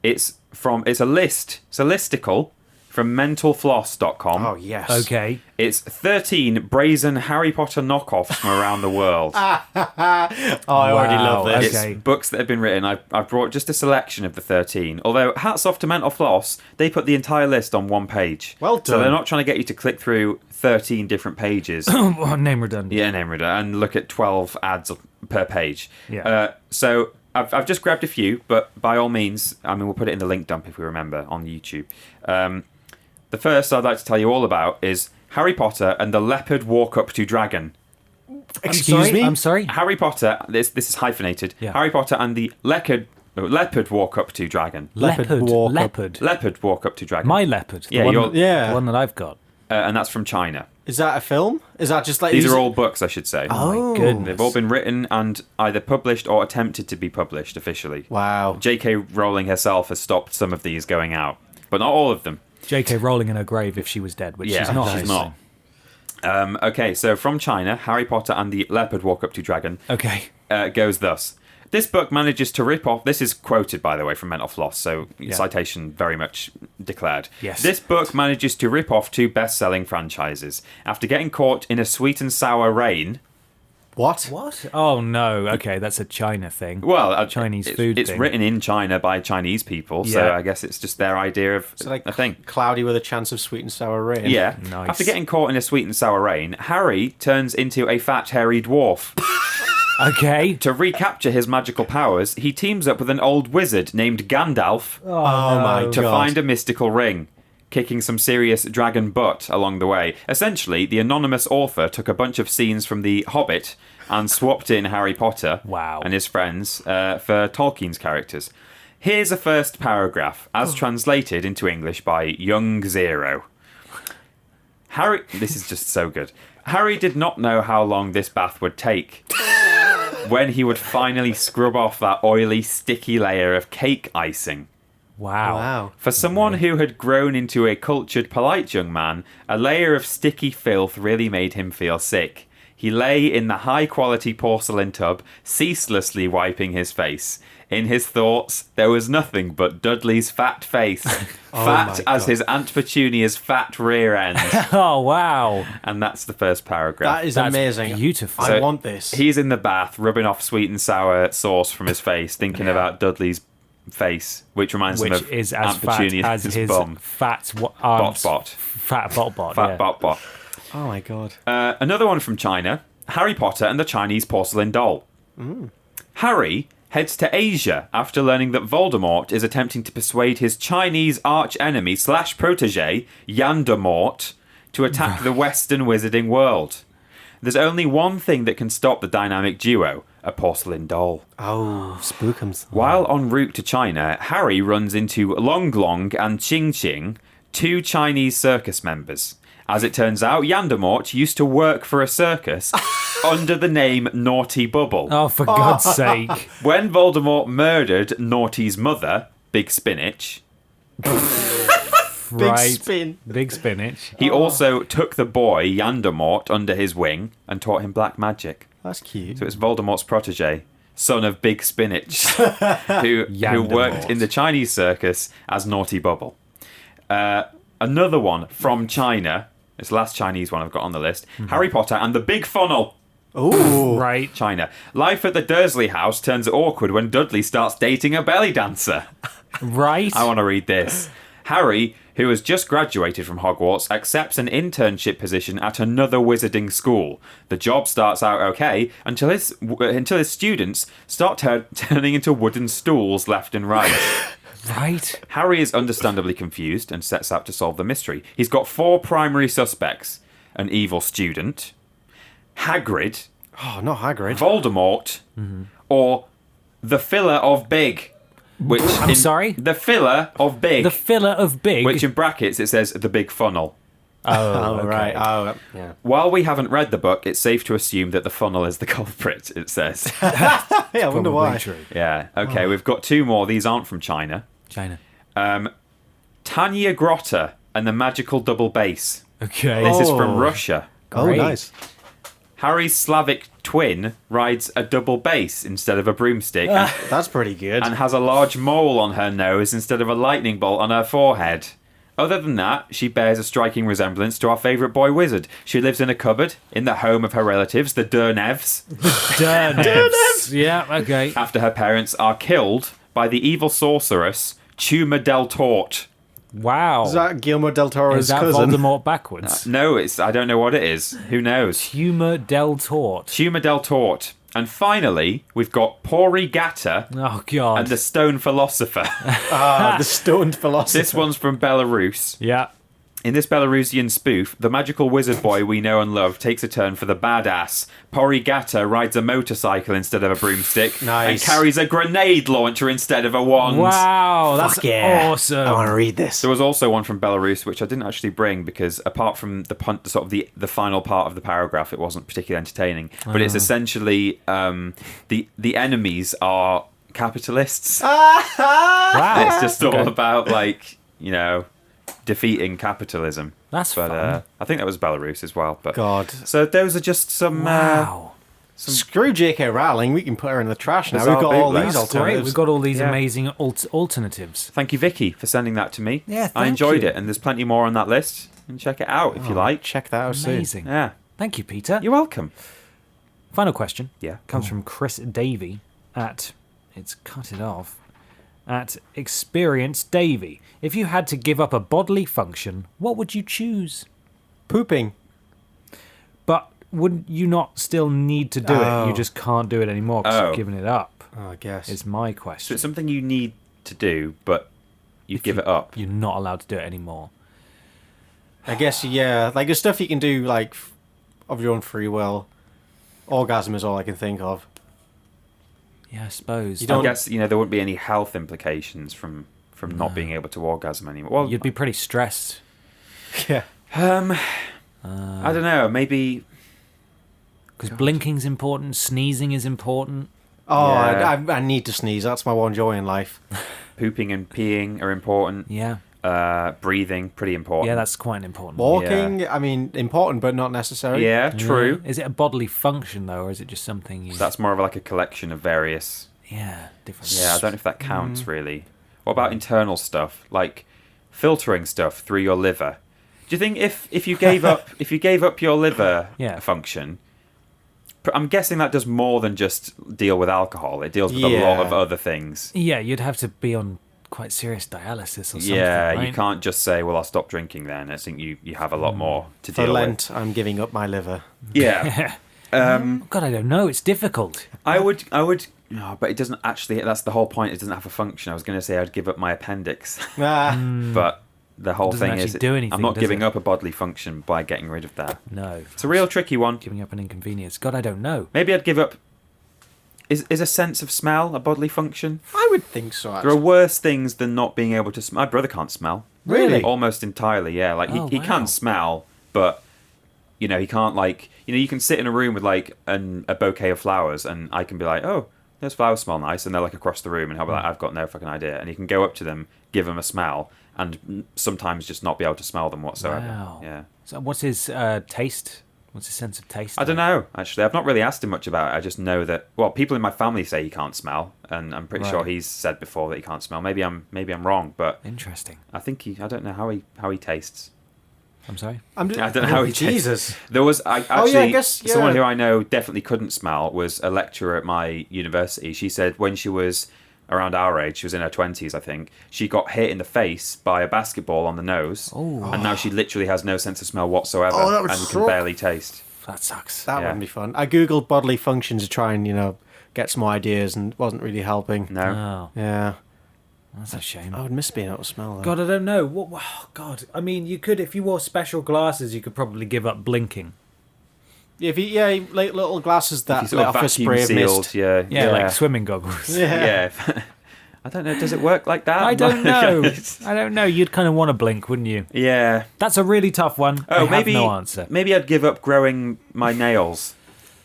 It's a list. It's a listicle from mentalfloss.com. Oh, yes. Okay. It's 13 brazen Harry Potter knockoffs from around the world. Oh, I already Wow, love this. okay. It's books that have been written. I've brought just a selection of the 13. Although, hats off to Mental Floss, they put the entire list on one page. Well So done. they're not trying to get you to click through 13 different pages. Oh, name redundant. Yeah, name reader, and look at 12 ads per page. Yeah. So I've just grabbed a few, but by all means, I mean, we'll put it in the link dump if we remember on YouTube. The first I'd like to tell you all about is Harry Potter and the Leopard Walk Up to Dragon. Excuse me? I'm sorry. Harry Potter, this is hyphenated. Yeah. Harry Potter and the Leopard Walk Up to Dragon. Leopard. walk up. Leopard. Leopard Walk Up to Dragon. My leopard. The Yeah, one you're- that- Yeah. The one that I've got. And that's from China. Is that a film? Is that just like... These are all books, I should say. Oh. My goodness. They've all been written and either published or attempted to be published officially. Wow. J.K. Rowling herself has stopped some of these going out, but not all of them. J.K. Rowling in her grave if she was dead, which she's not. She's not. Okay, so from China, Harry Potter and the Leopard Walk Up to Dragon Okay. goes thus. This book manages to rip off... This is quoted, by the way, from Mental Floss, so citation very much declared. Yes. This book manages to rip off two best-selling franchises. After getting caught in a sweet and sour rain... What? What? Oh, no. Okay, that's a China thing. Well, Chinese it's, food It's thing. written in China by Chinese people, so Yeah. I guess it's just their idea of It's like a thing. cloudy with a chance of sweet and sour rain. Yeah. Nice. After getting caught in a sweet and sour rain, Harry turns into a fat, hairy dwarf. Okay. To recapture his magical powers, he teams up with an old wizard named Gandalf Oh my to god. find a mystical ring, kicking some serious dragon butt along the way. Essentially, the anonymous author took a bunch of scenes from The Hobbit and swapped in Harry Potter Wow. and his friends for Tolkien's characters. Here's a first paragraph, as translated into English by Young Zero. Harry... This is just so good. Harry did not know how long this bath would take. When he would finally scrub off that oily, sticky layer of cake icing. Wow. Wow. For someone who had grown into a cultured, polite young man, a layer of sticky filth really made him feel sick. He lay in the high-quality porcelain tub, ceaselessly wiping his face. In his thoughts, there was nothing but Dudley's fat face, fat my as God. his Aunt Petunia's fat rear end. Oh, wow. And that's the first paragraph. That is That's amazing. beautiful. I So want this. He's in the bath, rubbing off sweet and sour sauce from his face, thinking about Dudley's face, which reminds him Which of is as Aunt fat Petunia's as his bum. fat Bot arms. bot. Fat bot bot. Fat yeah. bot bot. Oh my god. Another one from China, Harry Potter and the Chinese porcelain doll. Harry heads to Asia after learning that Voldemort is attempting to persuade his Chinese arch-enemy / protege, Yandamort, to attack the Western wizarding world. There's only one thing that can stop the dynamic duo, a porcelain doll. Oh, spookums. While en route to China, Harry runs into Long Long and Ching Ching, two Chinese circus members. As it turns out, Yandamort used to work for a circus under the name Naughty Bubble. Oh, for God's sake. When Voldemort murdered Naughty's mother, Big Spinach, Right. spin. Big spinach. he also took the boy Yandamort under his wing and taught him black magic. That's cute. So it's Voldemort's protege, son of Big Spinach, who worked in the Chinese circus as Naughty Bubble. Another one from China, this last Chinese one I've got on the list, Harry Potter and the Big Funnel. Ooh. Right. China. Life at the Dursley house turns awkward when Dudley starts dating a belly dancer. Right. I want to read this. Harry, who has just graduated from Hogwarts, accepts an internship position at another wizarding school. The job starts out okay until his students start turning into wooden stools left and right. Right. Harry is understandably confused and sets out to solve the mystery. He's got 4 primary suspects: an evil student, Hagrid, Oh, not Hagrid. Voldemort, or the filler of Big. Which I'm sorry? The filler of Big. The filler of Big. Which in brackets it says the big funnel. Oh, okay. right. Oh, yeah. While we haven't read the book, it's safe to assume that the funnel is the culprit, it says. Yeah, I wonder Probably why. true. Yeah, okay, we've got 2 more. These aren't from China. China. Tanya Grotta and the magical double bass. Okay. This is from Oh. Russia. Oh, Great. nice. Harry's Slavic twin rides a double bass instead of a broomstick That's pretty good. and has a large mole on her nose instead of a lightning bolt on her forehead. Other than that, she bears a striking resemblance to our favourite boy wizard. She lives in a cupboard in the home of her relatives, the Durnevs, Durnevs. Yeah, okay. after her parents are killed by the evil sorceress Tuma del Tort. Wow. Is that Guillermo del Toro's Is that cousin? Voldemort backwards? No, I don't know what it is. Who knows? Humor del Tort. Tuma del Tort. And finally, we've got Pori Gata Oh, God. and the Stone Philosopher. The stoned philosopher. This one's from Belarus. Yeah. In this Belarusian spoof, the magical wizard boy we know and love takes a turn for the badass. Pori Gata rides a motorcycle instead of a broomstick Nice. and carries a grenade launcher instead of a wand. Wow, that's Fuck yeah. awesome. I want to read this. There was also one from Belarus, which I didn't actually bring because apart from the final part of the paragraph, it wasn't particularly entertaining. But it's essentially the enemies are capitalists. Wow. It's just all about defeating capitalism. That's But fun. I think that was Belarus as well. But God. so those are just some. Wow. Screw J.K. Rowling. We can put her in the trash now. Bizarre We've got all bootlegs. these That's great. alternatives. We've got all these Yeah. amazing alternatives. Thank you, Vicky, for sending that to me. Yeah, I thank enjoyed you. it, and there's plenty more on that list. And check it out if you like. Check that out soon. Amazing. Yeah, Thank you, Peter. you're welcome. Final question. Yeah. Comes from Chris Davey at, it's cut it off, at Experience Davey. If you had to give up a bodily function, what would you choose? Pooping. But wouldn't you not still need to do it? Oh. You just can't do it anymore because Oh. you've given it up. Oh, I guess. Is my So question. it's something you need to do, but you give it up. You're not allowed to do it anymore. I guess, yeah. Like, there's stuff you can do, like, of your own free will. Orgasm is all I can think of. Yeah, I suppose. You I don't- guess there wouldn't be any health implications from not being able to orgasm anymore. Well, You'd be pretty stressed. Yeah. I don't know. Maybe Because blinking's important, sneezing is important. Oh, Yeah. I need to sneeze. That's my one joy in life. pooping and peeing are important. Yeah. Breathing, pretty important. Yeah, that's quite important. Walking, I mean, important, but not necessary. Yeah, true. Yeah. Is it a bodily function, though, or is it just something you... That's more of like a collection of various. Yeah, different... Yeah, I don't know if that counts really. What about internal stuff like filtering stuff through your liver? Do you think if you gave up your liver Yeah. function? I'm guessing that does more than just deal with alcohol. It deals with a lot Yeah. of other things. Yeah, you'd have to be on quite serious dialysis or something, Yeah, right? you can't just say, "Well, I'll stop drinking." Then I think you have a lot more to For deal Lent, I'm giving up my liver. with. Yeah, God, I don't know. It's difficult. I would. No, but it doesn't actually. That's the whole point. It doesn't have a function. I was going to say I'd give up my appendix, Ah, but the whole Doesn't thing is actually do anything, I'm not does giving it? up a bodily function by getting rid of that. No. It's a real tricky one. Giving up an inconvenience. God, I don't know. Maybe I'd give up. Is a sense of smell a bodily function? I would think so. There are Actually. worse things than not being able to smell. My brother can't smell. Really? Almost entirely, yeah. Like Oh, he wow. can smell, but he can't you can sit in a room with like a bouquet of flowers, and I can be like, oh, those flowers smell nice, and they're like across the room, and he'll be like, I've got no fucking idea, and he can go up to them, give them a smell, and sometimes just not be able to smell them whatsoever. Wow. Yeah. So what's his taste? What's his sense of taste? I don't know, actually. I've not really asked him much about it. I just know that, well, people in my family say he can't smell, and I'm pretty sure Right. he's said before that he can't smell. Maybe I'm wrong, but Interesting. I think I don't know how he tastes. I'm sorry. I don't know how he Jesus. There was actually I guess, yeah. someone who I know definitely couldn't smell was a lecturer at my university. She said when she was around our age, she was in her 20s, I think, she got hit in the face by a basketball on the nose, and now she literally has no sense of smell whatsoever that would and suck. can barely taste. That sucks. That Yeah. wouldn't be fun. I googled bodily functions to try and, get some ideas and wasn't really helping. No. Oh, Yeah. that's a shame. I would miss being able to smell that. God, I don't know. God, I mean, you could, if you wore special glasses, you could probably give up blinking. If you, like little glasses that If you sort let of off a vacuum spray of sealed, mist. Yeah, like swimming goggles. Yeah. Yeah. I don't know. Does it work like that? I don't know. I don't know. You'd kind of want to blink, wouldn't you? Yeah. That's a really tough one. I have no answer. Maybe I'd give up growing my nails.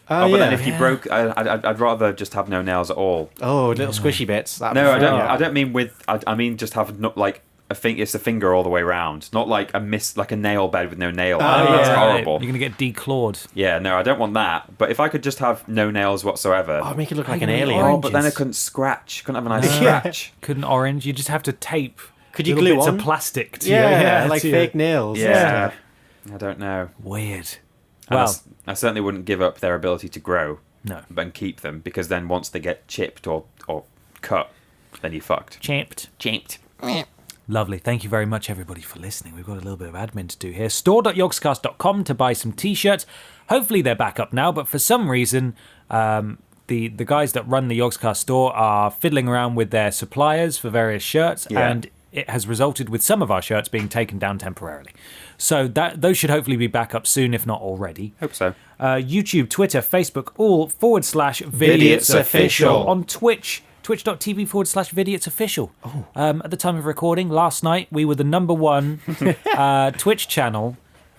But then if you Yeah. broke, I'd rather just have no nails at all. Oh, little squishy bits. That'd No, be I fun. don't. Yeah. I don't mean with. I mean just have not like it's a finger all the way round, not like like a nail bed with no nail. That's horrible. You're gonna get declawed. Yeah, no, I don't want that. But if I could just have no nails whatsoever. Oh, make it look How like you an gonna alien. orange? Oh, but then I couldn't scratch. Couldn't have a nice Yeah. scratch. Couldn't orange. You just have to tape. Could you little glue bits on? of plastic to Yeah, your, like to your- fake nails. Yeah. I don't know. Weird. And Well, I certainly wouldn't give up their ability to grow. no. And keep them, because then once they get chipped or cut, then you're fucked. Chipped. Chipped. Lovely. Thank you very much, everybody, for listening. We've got a little bit of admin to do here. Store.yogscast.com to buy some T-shirts. Hopefully they're back up now, but for some reason, the guys that run the Yogscast store are fiddling around with their suppliers for various shirts, Yeah. and it has resulted with some of our shirts being taken down temporarily. So those should hopefully be back up soon, if not already. Hope so. YouTube, Twitter, Facebook, all /Vidiots Vidiots Official. On Twitch, twitch.tv /Vidiots Official. At the time of recording, last night, we were the number one Twitch channel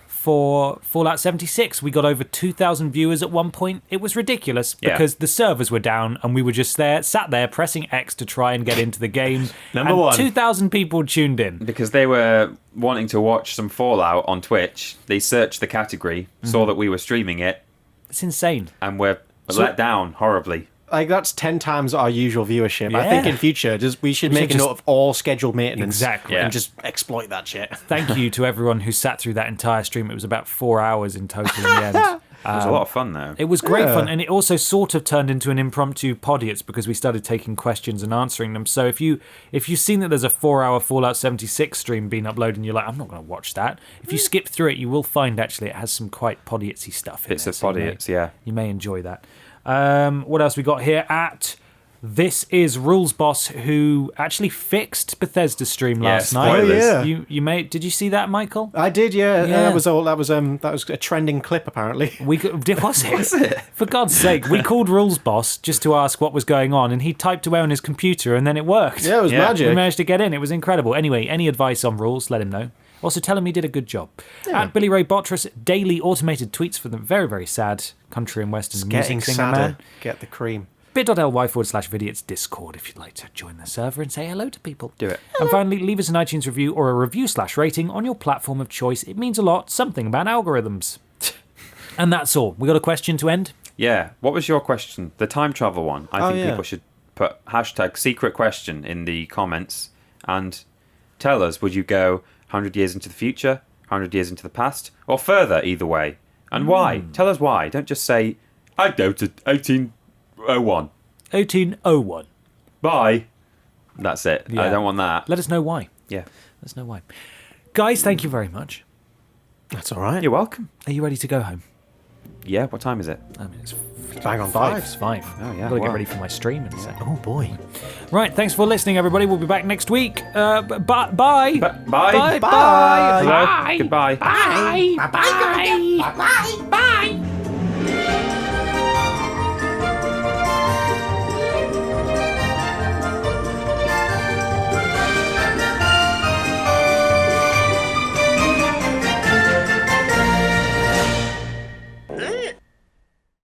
for Fallout 76. We got over 2,000 viewers at one point. It was ridiculous because the servers were down and we were just sat there pressing X to try and get into the game. Number and one. 2,000 people tuned in. Because they were wanting to watch some Fallout on Twitch. They searched the category, saw that we were streaming it, It's insane. and were let down horribly. Like, that's 10 times our usual viewership. I Yeah. think in future, we should make a just- note of all scheduled maintenance. Exactly. Yeah. And just exploit that shit. Thank you to everyone who sat through that entire stream. It was about 4 hours in total in the end. It was a lot of fun, though. It was great Yeah. fun, and it also sort of turned into an impromptu Podiots because we started taking questions and answering them. So if you've seen that there's a 4-hour Fallout 76 stream being uploaded and you're like, I'm not going to watch that, if you skip through it, you will find actually it has some quite Podiotsy stuff in Bits there. of so Podiots, yeah. You may enjoy that. What else we got here? This is Rules Boss, who actually fixed Bethesda's stream last night. spoilers. Oh, yeah. Did you see that, Michael? I did, yeah. Yeah. That was a trending clip, apparently. Was it? For God's sake, we called Rules Boss just to ask what was going on, and he typed away on his computer, and then it worked. Yeah, it was Yeah. magic. We managed to get in. It was incredible. Anyway, any advice on rules, let him know. Also, tell him he did a good job. At Billy Ray Bottress, daily automated tweets for the very, very sad country and western Getting music singer sadder. man. Get the cream. bit.ly /Vidiots Discord if you'd like to join the server and say hello to people. Do it. And finally, leave us an iTunes review or a review/rating on your platform of choice. It means a lot. Something about algorithms. And that's all. We got a question to end? Yeah. What was your question? The time travel one. I think yeah. people should put #secret question in the comments and tell us, would you go 100 years into the future, 100 years into the past, or further, either way? And why? Tell us why. Don't just say, I'd go to 1801. 1801. Bye. That's it. I Yeah. don't want that. Let us know why. Yeah. Let us know why. Guys, thank you very much. That's all right. You're welcome. Are you ready to go home? Yeah. What time is it? I mean, it's Bang on 5. five. It's 5. Oh, yeah, I've got to get wow. ready for my stream in a second. Oh, boy. Right, thanks for listening, everybody. We'll be back next week. Bye. Bye. Bye. Bye. Hello. Goodbye. Bye. Bye. Bye. Bye.